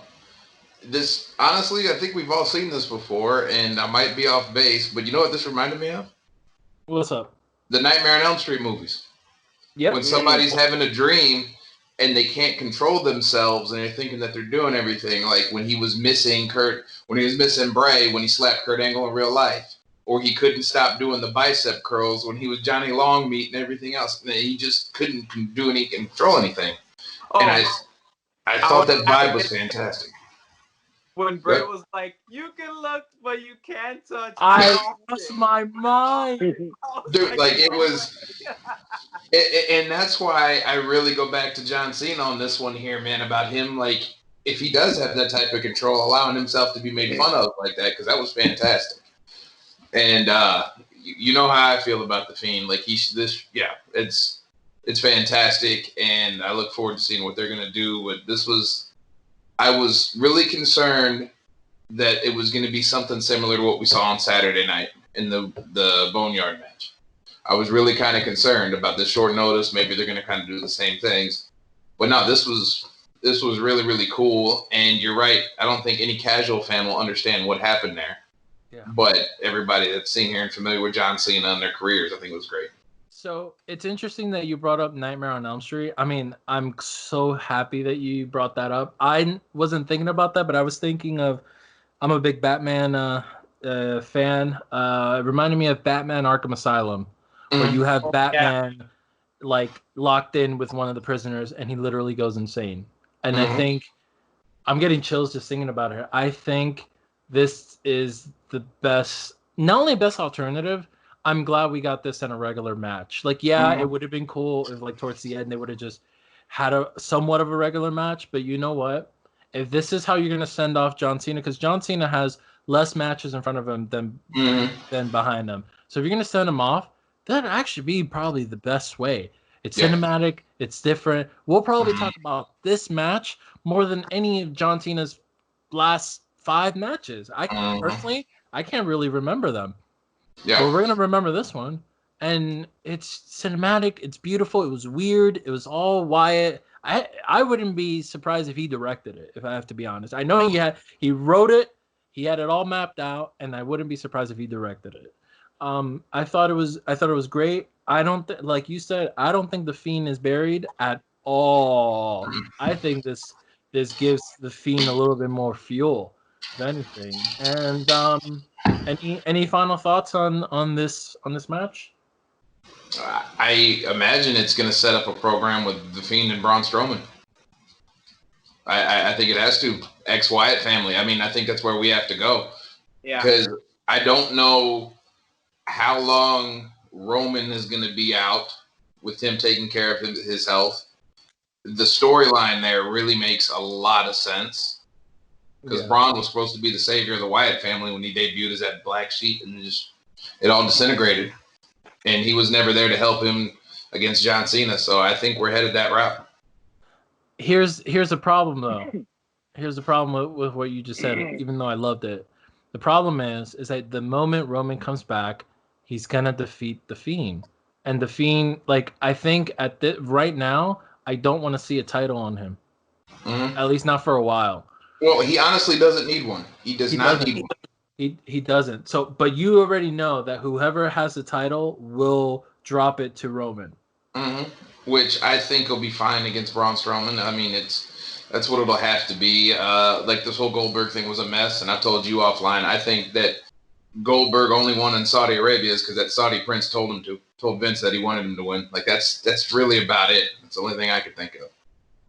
Speaker 4: This, honestly, I think we've all seen this before, and I might be off base, but you know what this reminded me of?
Speaker 1: What's up?
Speaker 4: The Nightmare on Elm Street movies.
Speaker 1: Yep.
Speaker 4: When somebody's having a dream and they can't control themselves and they're thinking that they're doing everything, like when he was missing Bray, when he slapped Kurt Angle in real life, or he couldn't stop doing the bicep curls when he was Johnny Longmeat and everything else. He just couldn't control anything. Oh, and I thought that vibe was fantastic.
Speaker 2: When Bray was like, "You can look, but you can't touch."
Speaker 1: I lost my mind.
Speaker 4: Dude, like it was, and that's why I really go back to John Cena on this one here, man, about him, like, if he does have that type of control, allowing himself to be made fun of like that, because that was fantastic. And you know how I feel about the Fiend. Like it's fantastic, and I look forward to seeing what they're gonna do. But I was really concerned that it was gonna be something similar to what we saw on Saturday night in the Boneyard match. I was really kind of concerned about this short notice. Maybe they're gonna kind of do the same things. But no, this was really, really cool. And you're right. I don't think any casual fan will understand what happened there. Yeah. But everybody that's seen here and familiar with John Cena and their careers, I think it was great.
Speaker 1: So it's interesting that you brought up Nightmare on Elm Street. I mean, I'm so happy that you brought that up. I wasn't thinking about that, but I was thinking of, I'm a big Batman fan. It reminded me of Batman Arkham Asylum, where you have Batman like locked in with one of the prisoners, and he literally goes insane. And I think I'm getting chills just thinking about it. I think this is the best, not only best alternative, I'm glad we got this in a regular match. Like, it would have been cool if, like, towards the end they would have just had a somewhat of a regular match. But you know what? If this is how you're going to send off John Cena, because John Cena has less matches in front of him than behind him. So if you're going to send him off, that'd actually be probably the best way. It's cinematic. It's different. We'll probably talk about this match more than any of John Cena's last 5 matches. Personally, I can't really remember them. Yeah. But we're going to remember this one. And it's cinematic. It's beautiful. It was weird. It was all Wyatt. I wouldn't be surprised if he directed it, if I have to be honest. I know he wrote it. He had it all mapped out, and I wouldn't be surprised if he directed it. I thought it was great. I don't like you said, I don't think the Fiend is buried at all. I think this gives the Fiend a little bit more fuel. if anything. And any final thoughts on this match?
Speaker 4: I imagine it's going to set up a program with The Fiend and Braun Strowman. I think it has to. Ex-Wyatt family. I mean, I think that's where we have to go.
Speaker 2: Yeah.
Speaker 4: Because I don't know how long Roman is going to be out with him taking care of his health. The storyline there really makes a lot of sense. Because Braun was supposed to be the savior of the Wyatt family when he debuted as that black sheep, and it all disintegrated. And he was never there to help him against John Cena. So I think we're headed that route.
Speaker 1: Here's a problem though. Here's the problem with what you just said. Even though I loved it, the problem is that the moment Roman comes back, he's gonna defeat the Fiend, and the Fiend. Like I think right now, I don't want to see a title on him.
Speaker 4: Mm-hmm.
Speaker 1: At least not for a while.
Speaker 4: Well, he honestly doesn't need one. He does not need one.
Speaker 1: He doesn't. So, but you already know that whoever has the title will drop it to Roman.
Speaker 4: Mm-hmm. Which I think will be fine against Braun Strowman. I mean, that's what it'll have to be. Like this whole Goldberg thing was a mess, and I told you offline. I think that Goldberg only won in Saudi Arabia is because that Saudi prince told Vince that he wanted him to win. Like that's really about it. That's the only thing I could think of.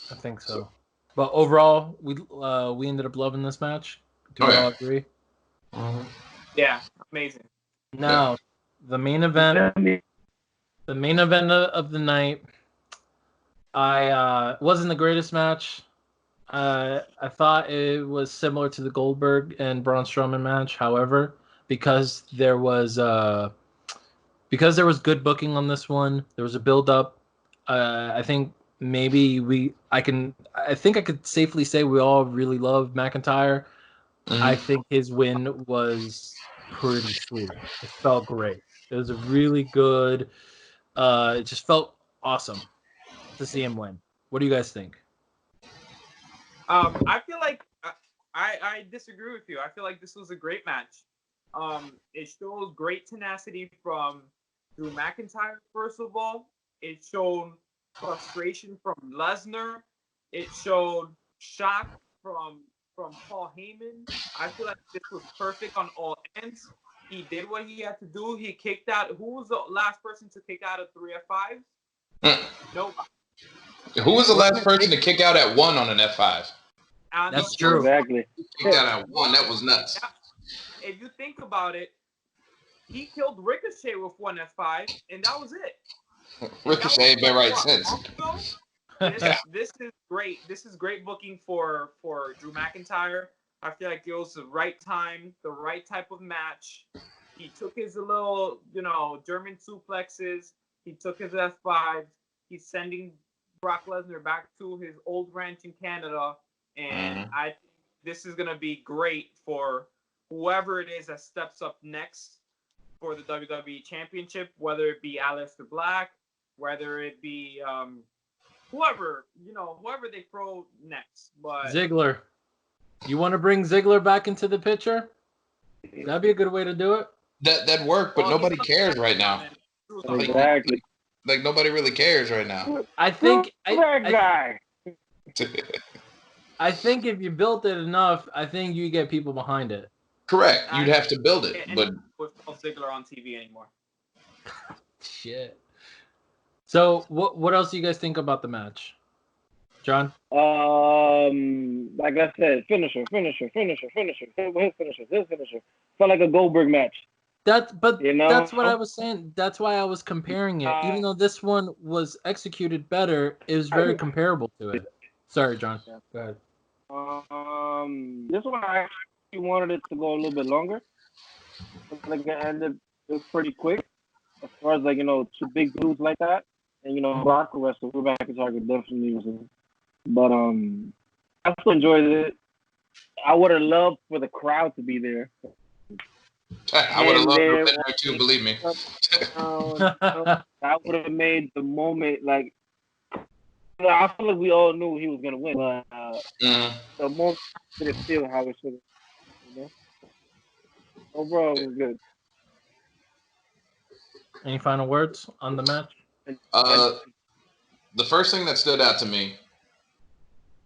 Speaker 1: I think so. But overall, we ended up loving this match. Do we all agree?
Speaker 4: Mm-hmm.
Speaker 2: Yeah, amazing.
Speaker 1: Now, the main event. The main event of the night. Wasn't the greatest match. I thought it was similar to the Goldberg and Braun Strowman match. However, because there was good booking on this one, there was a build up. I think maybe I could safely say we all really love McIntyre. Mm-hmm. I think his win was pretty sweet. It felt great. It was a really good. It just felt awesome to see him win. What do you guys think?
Speaker 2: I feel like I disagree with you. I feel like this was a great match. It shows great tenacity from Drew McIntyre, first of all. It showed frustration from Lesnar. It showed shock from Paul Heyman. I feel like this was perfect on all ends. He did what he had to do. He kicked out. Who was the last person to kick out of 3 F5s? Nobody.
Speaker 4: Who was the last person to kick out at 1 on an F5?
Speaker 1: That's true.
Speaker 3: Exactly.
Speaker 4: Kicked out at 1. That was nuts.
Speaker 2: Yeah. If you think about it, he killed Ricochet with 1 F5, and that was it.
Speaker 4: Ricochet ain't been right since.
Speaker 2: This is great. This is great booking for Drew McIntyre. I feel like it was the right time, the right type of match. He took his little, German suplexes. He took his F5s. He's sending Brock Lesnar back to his old ranch in Canada. And I think this is going to be great for whoever it is that steps up next for the WWE Championship, whether it be Aleister Black, whether it be whoever they throw next. But
Speaker 1: Ziggler. You want to bring Ziggler back into the picture? That'd be a good way to do it.
Speaker 4: That'd work, but nobody cares right now.
Speaker 3: Exactly.
Speaker 4: Like nobody really cares right now.
Speaker 1: I think
Speaker 3: guy.
Speaker 1: I think if you built it enough, I think you get people behind it.
Speaker 4: Correct. You'd have to build it, but
Speaker 2: with Ziggler on TV anymore.
Speaker 1: Shit. So what else do you guys think about the match? John?
Speaker 3: Like I said, finisher. His finisher. Felt like a Goldberg match.
Speaker 1: That's what I was saying. That's why I was comparing it. Even though this one was executed better, it was very comparable to it. Sorry, John. Go ahead.
Speaker 3: This one I actually wanted it to go a little bit longer. Like it was pretty quick. As far as two big dudes like that, and Brock wrestle, we're back in target definitely was. But I still enjoyed it. I would have loved for the crowd to be there.
Speaker 4: I would have loved to have been there too, believe me.
Speaker 3: That would have made the moment like. I feel like we all knew he was gonna win, but the moment didn't feel how it should have. Overall, it was good.
Speaker 1: Any final words on the match?
Speaker 4: The first thing that stood out to me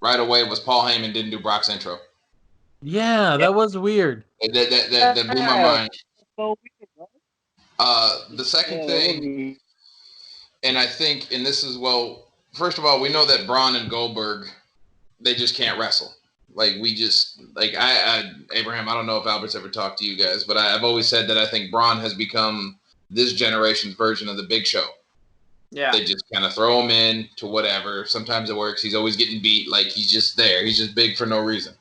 Speaker 4: right away was Paul Heyman didn't do Brock's intro.
Speaker 1: Yeah, that was weird.
Speaker 4: That blew my mind.
Speaker 3: So weird, right?
Speaker 4: The second
Speaker 3: Yeah, that
Speaker 4: thing,
Speaker 3: was
Speaker 4: and I think, and this is, well, first of all, we know that Braun and Goldberg, they just can't wrestle. Like, we just, like, Abraham, I don't know if Albert's ever talked to you guys, but I've always said that I think Braun has become this generation's version of the Big Show.
Speaker 2: Yeah.
Speaker 4: They just kind of throw him in to whatever. Sometimes it works. He's always getting beat. Like, he's just there. He's just big for no reason.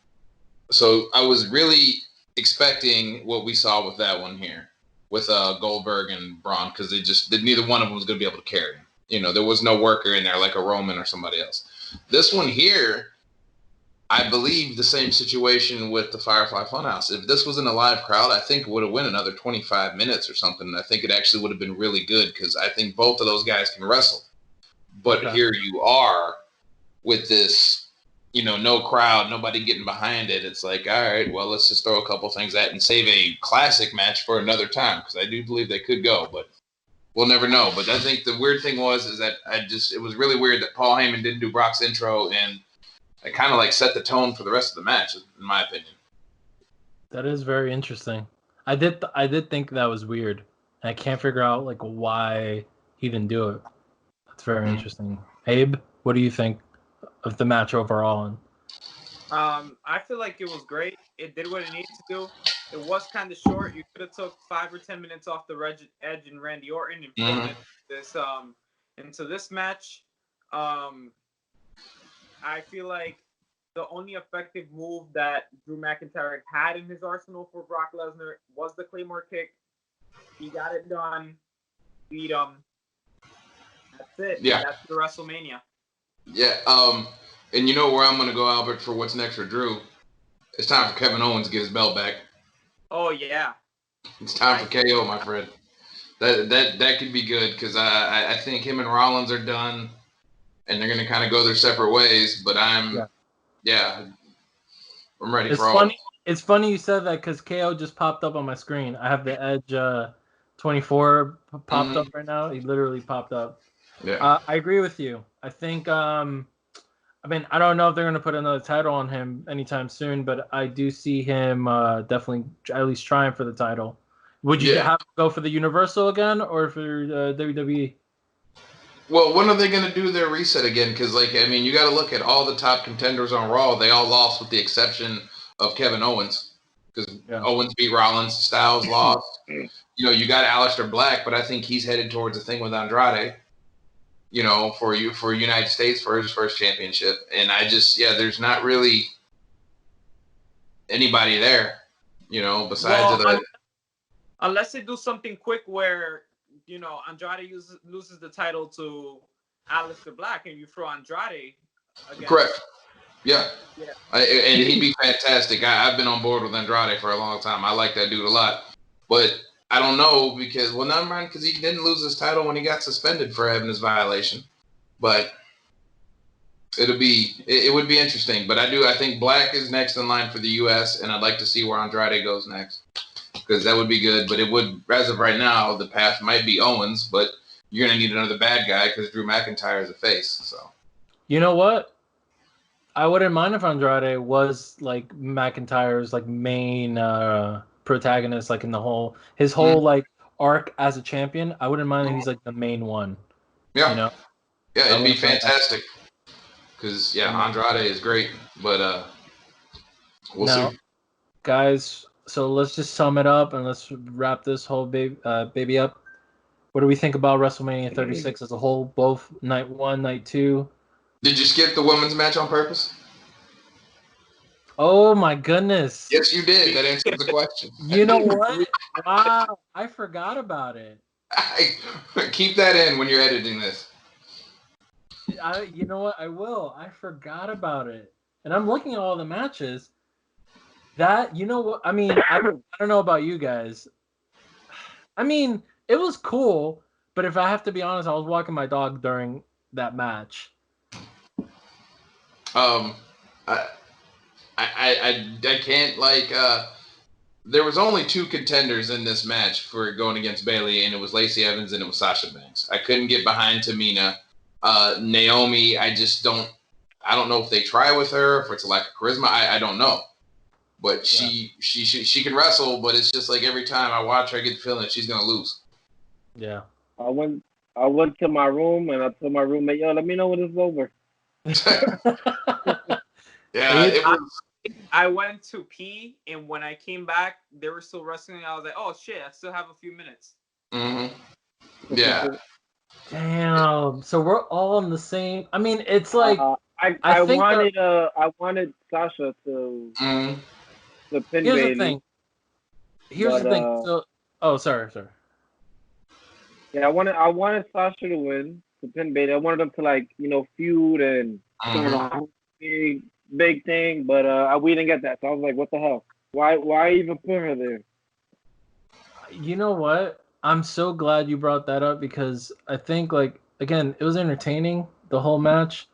Speaker 4: So I was really expecting what we saw with that one here, with Goldberg and Braun, because neither one of them was going to be able to carry him. You know, there was no worker in there like a Roman or somebody else. This one here, I believe the same situation with the Firefly Funhouse. If this was in a live crowd, I think it would have went another 25 minutes or something. I think it actually would have been really good because I think both of those guys can wrestle. But here you are with this, you know, no crowd, nobody getting behind it. It's like, all right, well, let's just throw a couple things at it and save a classic match for another time, because I do believe they could go, but we'll never know. But I think the weird thing is that it was really weird that Paul Heyman didn't do Brock's intro, and it kind of like set the tone for the rest of the match, in my opinion.
Speaker 1: That is very interesting. I did think that was weird. I can't figure out like why he didn't do it. That's very interesting. Abe, what do you think of the match overall?
Speaker 2: I feel like it was great. It did what it needed to do. It was kind of short. You could have took 5 or 10 minutes off the Edge and Randy Orton and thrown it into this match. I feel like the only effective move that Drew McIntyre had in his arsenal for Brock Lesnar was the Claymore kick. He got it done. Beat him. That's it.
Speaker 4: Yeah.
Speaker 2: That's the WrestleMania.
Speaker 4: Yeah. And you know where I'm going to go, Albert, for what's next for Drew? It's time for Kevin Owens to get his belt back.
Speaker 2: Oh, yeah.
Speaker 4: It's time for KO, my friend. That could be good, because I think him and Rollins are done, and they're going to kind of go their separate ways. But I'm ready for all.
Speaker 1: It's funny you said that, because KO just popped up on my screen. I have the Edge 24 popped up right now. He literally popped up.
Speaker 4: Yeah.
Speaker 1: I agree with you. I think, I mean, I don't know if they're going to put another title on him anytime soon, but I do see him definitely at least trying for the title. Would you have to go for the Universal again, or for WWE?
Speaker 4: Well, when are they going to do their reset again? Because, like, I mean, you got to look at all the top contenders on Raw. They all lost with the exception of Kevin Owens, because Owens beat Rollins, Styles lost. You know, you got Aleister Black, but I think he's headed towards a thing with Andrade, you know, for United States for his first championship. And I just, there's not really anybody there, you know, besides
Speaker 2: unless they do something quick where, you know, Andrade loses the title to Aleister Black and you throw Andrade again.
Speaker 4: Correct. Yeah. And he'd be fantastic. I've been on board with Andrade for a long time. I like that dude a lot. But I don't know, because, well, never mind, because he didn't lose his title when he got suspended for having his violation. But it would be interesting. But I think Black is next in line for the U.S., and I'd like to see where Andrade goes next, because that would be good. But it would, as of right now, the path might be Owens, but you're going to need another bad guy because Drew McIntyre is a face. So,
Speaker 1: you know what? I wouldn't mind if Andrade was like McIntyre's like main protagonist, like in his whole like arc as a champion. I wouldn't mind if he's like the main one.
Speaker 4: Yeah.
Speaker 1: You know?
Speaker 4: Yeah, it'd be fantastic. Because Andrade is great, but we'll see.
Speaker 1: Guys, so let's just sum it up and let's wrap this whole baby up. What do we think about WrestleMania 36 as a whole, both night 1, night 2?
Speaker 4: Did you skip the women's match on purpose?
Speaker 1: Oh my goodness.
Speaker 4: Yes, you did. That answers the question.
Speaker 1: You know what? Wow, I forgot about it.
Speaker 4: Keep that in when you're editing this.
Speaker 1: You know what? I will. I forgot about it. And I'm looking at all the matches. You know what? I mean, I don't know about you guys. I mean, it was cool, but if I have to be honest, I was walking my dog during that match.
Speaker 4: I can't, like, there was only 2 contenders in this match for going against Bayley, and it was Lacey Evans and it was Sasha Banks. I couldn't get behind Tamina. Naomi, I don't know if they try with her, if it's a lack of charisma. I don't know. But she can wrestle, but it's just like every time I watch her, I get the feeling that she's gonna lose.
Speaker 1: Yeah.
Speaker 3: I went to my room and I told my roommate, "Yo, let me know when it's over."
Speaker 4: Yeah, it was.
Speaker 2: I went to pee, and when I came back, they were still wrestling. I was like, "Oh shit, I still have a few minutes."
Speaker 4: Mm-hmm. Yeah.
Speaker 1: Damn. So we're all on the same. I mean, it's like
Speaker 3: I
Speaker 1: think
Speaker 3: wanted Sasha to
Speaker 4: Mm-hmm.
Speaker 3: pin
Speaker 1: here's
Speaker 3: Bailey.
Speaker 1: the thing. Here's the thing. So, sorry.
Speaker 3: Yeah, I wanted Sasha to win, to pin Bailey. I wanted them to, like, feud and start a whole big thing, but we didn't get that. So I was like, what the hell? Why even put her there?
Speaker 1: You know what? I'm so glad you brought that up because I think, like, again, it was entertaining, the whole match,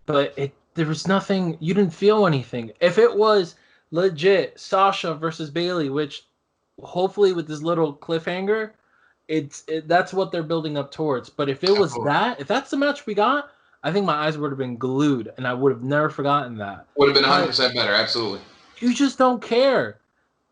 Speaker 1: but there was nothing. You didn't feel anything. If it was legit Sasha versus Bailey, which hopefully with this little cliffhanger, that's what they're building up towards. But if it was if that's the match we got, I think my eyes would have been glued, and I would have never forgotten that.
Speaker 4: Would have been 100% better, absolutely.
Speaker 1: You just don't care.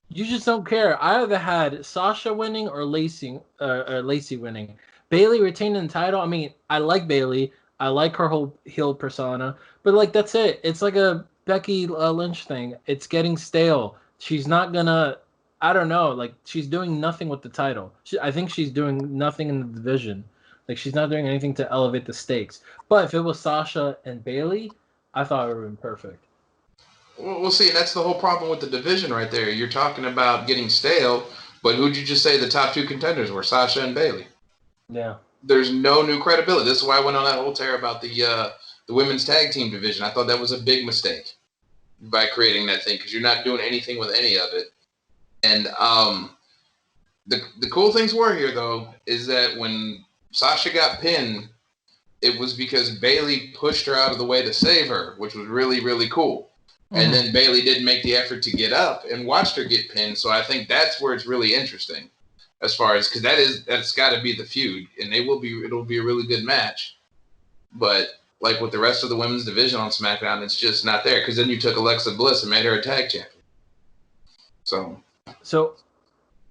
Speaker 1: You just don't care. I either had Sasha winning or Lacey winning. Bailey retaining the title. I mean, I like Bailey. I like her whole heel persona, but like that's it. It's like a Becky Lynch thing. It's getting stale. She's not gonna. I don't know. Like she's doing nothing with the title. I think she's doing nothing in the division. Like she's not doing anything to elevate the stakes. But if it was Sasha and Bailey, I thought it would have been perfect.
Speaker 4: We'll see. That's the whole problem with the division right there. You're talking about getting stale, but who'd you just say the top two contenders were? Sasha and Bailey.
Speaker 1: Yeah.
Speaker 4: There's no new credibility. This is why I went on that whole tear about the women's tag team division. I thought that was a big mistake by creating that thing because you're not doing anything with any of it. And the cool things were here, though, is that when Sasha got pinned, it was because Bailey pushed her out of the way to save her, which was really, really cool. And then Bailey didn't make the effort to get up and watched her get pinned. So I think that's where it's really interesting, as far as because that's got to be the feud, and it'll be a really good match. But like with the rest of the women's division on SmackDown, it's just not there. Because then you took Alexa Bliss and made her a tag champion.
Speaker 1: So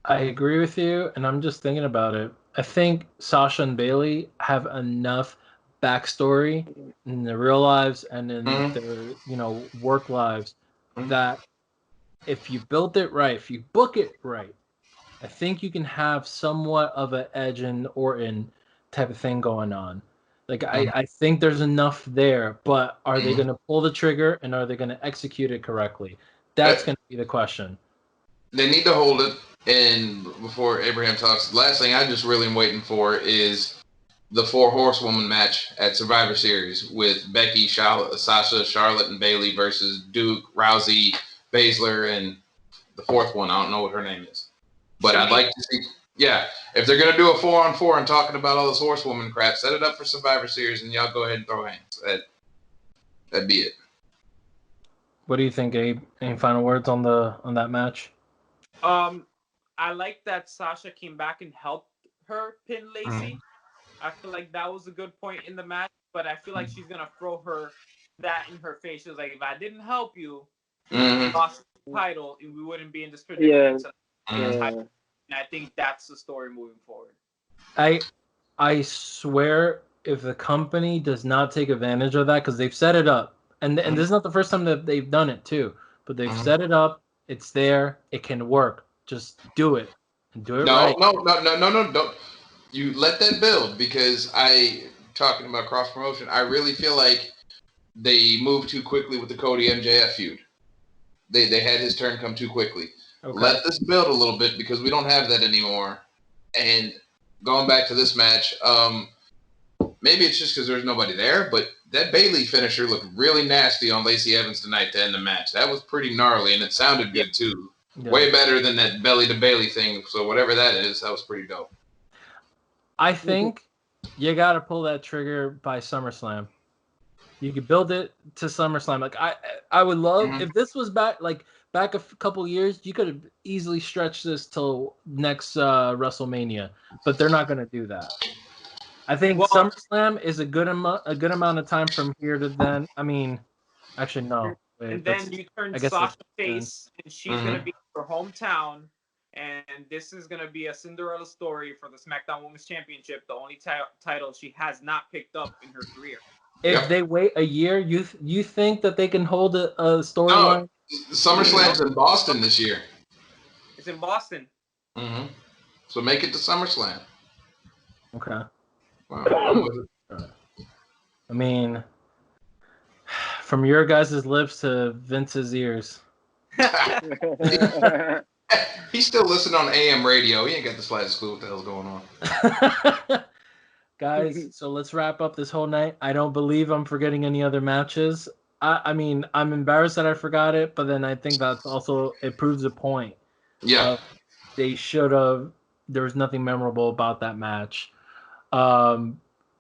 Speaker 1: I agree with you, and I'm just thinking about it. I think Sasha and Bailey have enough backstory in their real lives and in their work lives that if you build it right, if you book it right, I think you can have somewhat of an Edge and Orton type of thing going on. Like I think there's enough there, but are they going to pull the trigger and are they going to execute it correctly? That's going to be the question.
Speaker 4: They need to hold it. And before Abraham talks, the last thing I just really am waiting for is the 4 horsewoman match at Survivor Series with Becky, Sasha, Charlotte, and Bailey versus Duke, Rousey, Baszler, and the 4th one. I don't know what her name is. But I'd like to see, if they're going to do a 4-on-4 and talking about all this horsewoman crap, set it up for Survivor Series and y'all go ahead and throw hands. That'd be it.
Speaker 1: What do you think, Abe? Any final words on that match?
Speaker 2: I like that Sasha came back and helped her pin Lacey. I feel like that was a good point in the match, but I feel like she's gonna throw that in her face. She was like, if I didn't help you, you lost the title, and we wouldn't be in this predicament. And I think that's the story moving forward.
Speaker 1: I swear, if the company does not take advantage of that, because they've set it up, and this is not the first time that they've done it too, but they've set it up. It's there. It can work. Just do it and do it right.
Speaker 4: No, don't. You let that build because talking about cross promotion, I really feel like they moved too quickly with the Cody MJF feud. They had his turn come too quickly. Okay. Let this build a little bit because we don't have that anymore. And going back to this match, maybe it's just because there's nobody there, but that Bailey finisher looked really nasty on Lacey Evans tonight to end the match. That was pretty gnarly, and it sounded good too. Yeah. Way better than that belly to Bailey thing. So whatever that is, that was pretty dope.
Speaker 1: I think you got to pull that trigger by SummerSlam. You could build it to SummerSlam. Like I would love if this was back a couple years. You could have easily stretched this till next WrestleMania, but they're not going to do that. I think SummerSlam is a good amount of time from here to then. I mean, actually no.
Speaker 2: And then you turn
Speaker 1: I guess
Speaker 2: Sasha
Speaker 1: that's
Speaker 2: face, and she's gonna be in her hometown, and this is gonna be a Cinderella story for the SmackDown Women's Championship, the only title she has not picked up in her career.
Speaker 1: If they wait a year, you think that they can hold a storyline?
Speaker 4: No, SummerSlam's in Boston this year.
Speaker 2: It's in Boston.
Speaker 4: Mm-hmm. So make it to SummerSlam.
Speaker 1: Okay.
Speaker 4: Wow, I'm with it.
Speaker 1: I mean, from your guys' lips to Vince's ears.
Speaker 4: He's still listening on AM radio. He ain't got the slightest clue what the hell's going on.
Speaker 1: Guys, so let's wrap up this whole night. I don't believe I'm forgetting any other matches. I mean, I'm embarrassed that I forgot it, but then I think that's also, it proves a point.
Speaker 4: Yeah.
Speaker 1: They should have, there was nothing memorable about that match.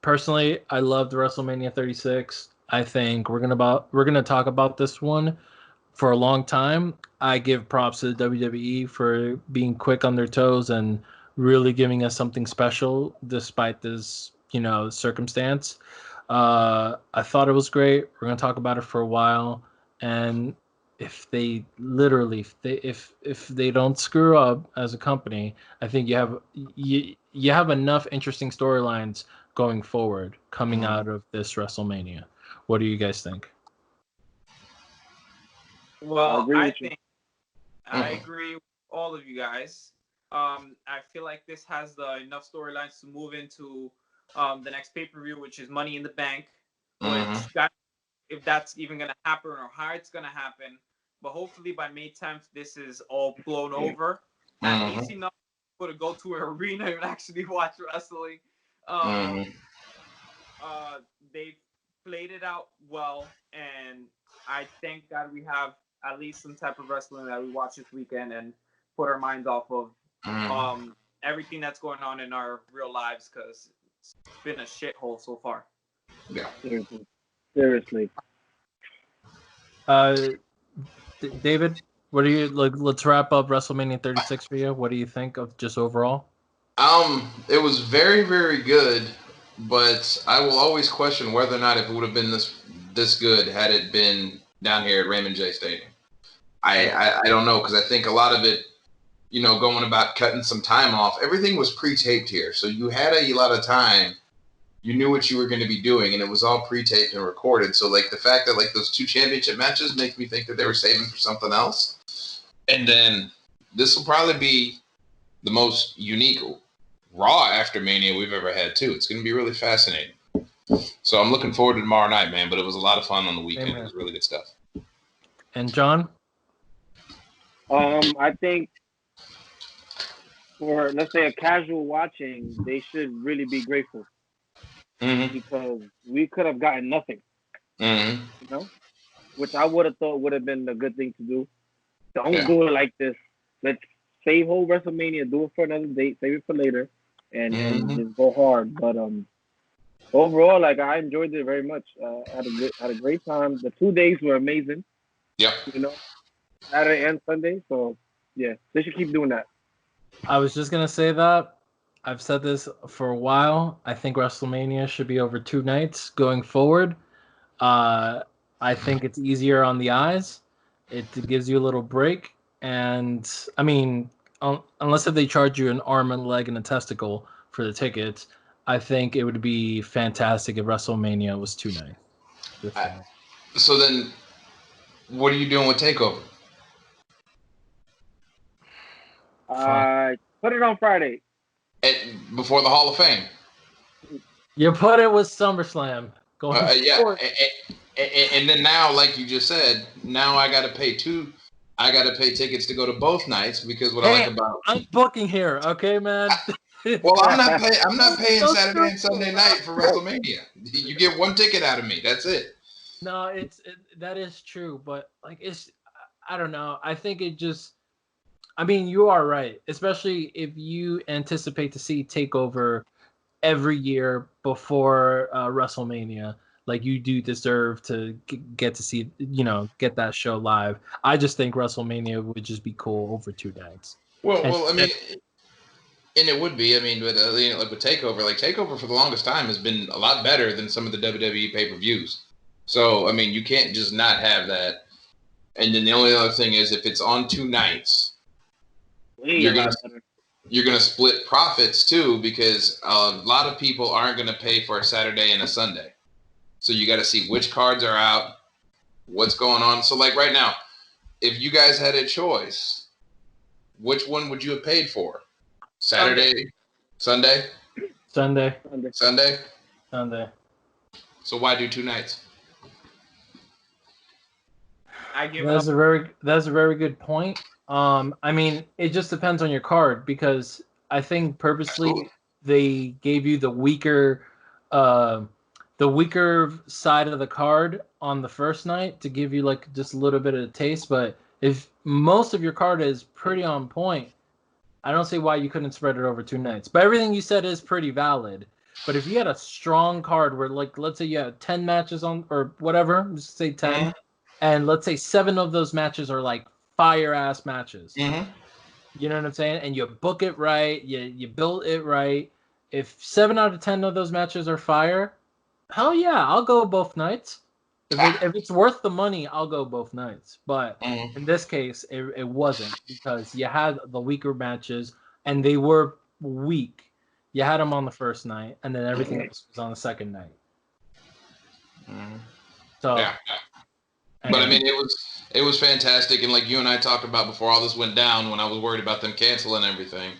Speaker 1: Personally, I loved WrestleMania 36. I think we're gonna talk about this one for a long time. I give props to the WWE for being quick on their toes and really giving us something special despite this, circumstance. I thought it was great. We're gonna talk about it for a while, and if they literally, if they don't screw up as a company, I think you have enough interesting storylines going forward coming out of this WrestleMania. What do you guys think?
Speaker 2: Well, I agree with all of you guys. I feel like this has enough storylines to move into the next pay-per-view, which is Money in the Bank, which if that's even going to happen or how it's going to happen. But hopefully by May 10th, this is all blown over. At least enough people to go to an arena and actually watch wrestling. They played it out well, and I thank God we have at least some type of wrestling that we watch this weekend and put our minds off of everything that's going on in our real lives, because it's been a shithole so far.
Speaker 4: Yeah.
Speaker 3: Seriously.
Speaker 1: David, what do you like? Let's wrap up WrestleMania 36 for you. What do you think of just overall?
Speaker 4: It was very, very good, but I will always question whether or not if it would have been this good had it been down here at Raymond J. Stadium. I don't know, because I think a lot of it, going about cutting some time off, everything was pre-taped here, so you had a lot of time. You knew what you were going to be doing, and it was all pre-taped and recorded. So, the fact that, those 2 championship matches makes me think that they were saving for something else. And then this will probably be the most unique Raw after Mania we've ever had, too. It's going to be really fascinating. So I'm looking forward to tomorrow night, man, but it was a lot of fun on the weekend. It was really good stuff.
Speaker 1: And John?
Speaker 3: I think for, let's say, a casual watching, they should really be grateful. Because we could have gotten nothing, which I would have thought would have been a good thing to do. Don't do it like this. Let's save whole WrestleMania, do it for another date, save it for later, and just go hard. But overall, I enjoyed it very much. Had a great time. The 2 days were amazing.
Speaker 4: Yep.
Speaker 3: Saturday and Sunday. So yeah, they should keep doing that.
Speaker 1: I was just gonna say that. I've said this for a while. I think WrestleMania should be over 2 nights going forward. I think it's easier on the eyes. It gives you a little break. And, I mean, unless if they charge you an arm and a leg and a testicle for the tickets, I think it would be fantastic if WrestleMania was 2 nights.
Speaker 4: So then, what are you doing with TakeOver?
Speaker 3: Put it on Friday.
Speaker 4: Before the Hall of Fame.
Speaker 1: You put it with SummerSlam.
Speaker 4: Yeah, and then now, like you just said, now I got to pay tickets to go to both nights, because what I like about
Speaker 1: I'm booking here, okay, man.
Speaker 4: Well, I'm not paying Saturday and Sunday night for WrestleMania. You get 1 ticket out of me. That's it.
Speaker 1: No, that is true, but I don't know. I think it just. I mean, you are right, especially if you anticipate to see TakeOver every year before WrestleMania. You do deserve to get to see, get that show live. I just think WrestleMania would just be cool over 2 nights.
Speaker 4: Well, I mean, and it would be. I mean, with with TakeOver for the longest time has been a lot better than some of the WWE pay-per-views. So, I mean, you can't just not have that. And then the only other thing is if it's on 2 nights, you're gonna split profits too, because a lot of people aren't gonna pay for a Saturday and a Sunday. So you got to see which cards are out, what's going on. So like right now, if you guys had a choice, which one would you have paid for? Saturday, Sunday?
Speaker 1: Sunday.
Speaker 4: So why do 2 nights?
Speaker 1: That's a very good point. I mean, it just depends on your card, because I think purposely they gave you the weaker side of the card on the first night to give you like just a little bit of a taste. But if most of your card is pretty on point, I don't see why you couldn't spread it over 2 nights. But everything you said is pretty valid. But if you had a strong card where, like, let's say you had 10 matches on, or whatever, just say 10, and let's say 7 of those matches are like fire-ass matches.
Speaker 4: Mm-hmm.
Speaker 1: You know what I'm saying? And you book it right, you build it right. If 7 out of 10 of those matches are fire, hell yeah, I'll go both nights. If it's worth the money, I'll go both nights. But in this case, it wasn't, because you had the weaker matches, and they were weak. You had them on the first night, and then everything else was on the second night. So,
Speaker 4: yeah. But I mean, it was fantastic, and like you and I talked about before all this went down, when I was worried about them canceling everything,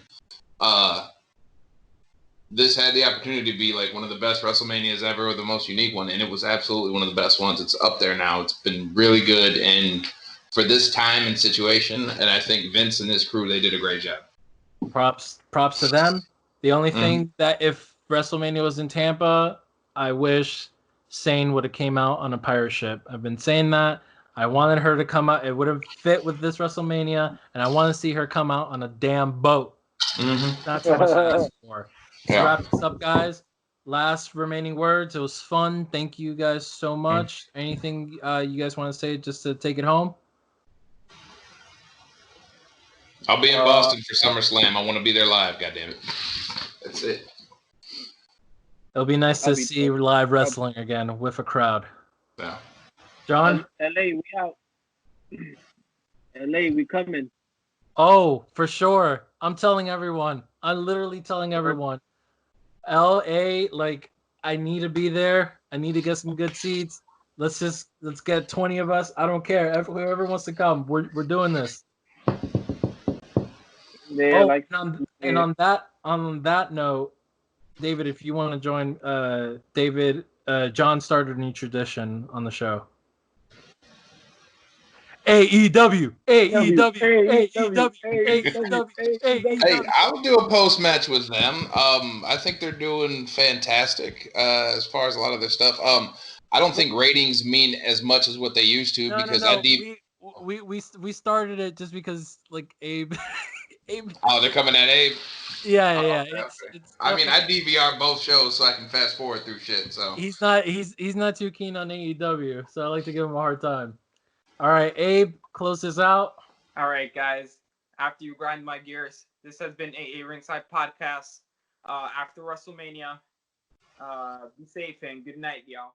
Speaker 4: this had the opportunity to be like one of the best WrestleManias ever, or the most unique one, and it was absolutely one of the best ones. It's up there now. It's been really good, and for this time and situation, and I think Vince and his crew, they did a great job.
Speaker 1: Props to them. The only thing that if WrestleMania was in Tampa, I wish Sane would have came out on a pirate ship. I've been saying that. I wanted her to come out. It would have fit with this WrestleMania, and I want to see her come out on a damn boat. Not too much to ask for. Let's wrap this up, guys. Last remaining words. It was fun. Thank you guys so much. Anything you guys want to say just to take it home?
Speaker 4: I'll be in Boston for SummerSlam. I want to be there live. Goddammit. That's it.
Speaker 1: It'll be nice to see live wrestling again with a crowd.
Speaker 4: Yeah.
Speaker 1: John?
Speaker 3: LA, we out. LA, we coming.
Speaker 1: Oh, for sure. I'm telling everyone. I'm literally telling everyone. LA, like, I need to be there. I need to get some good seats. Let's get 20 of us. I don't care. Whoever wants to come, we're doing this.
Speaker 3: Yeah,
Speaker 1: and on that note, David, if you want to join, John started a new tradition on the show. AEW. Hey,
Speaker 4: I'll do a post match with them. I think they're doing fantastic as far as a lot of their stuff. I don't think ratings mean as much as what they used to, because
Speaker 1: we started it just because, like, Abe.
Speaker 4: Oh, they're coming at Abe.
Speaker 1: Yeah.
Speaker 4: Okay. I mean, I DVR both shows so I can fast forward through shit. So
Speaker 1: he's not too keen on AEW, so I like to give him a hard time. All right, Abe, close this out.
Speaker 2: All right, guys. After you grind my gears, this has been a Ringside Podcast. After WrestleMania, be safe and good night, y'all.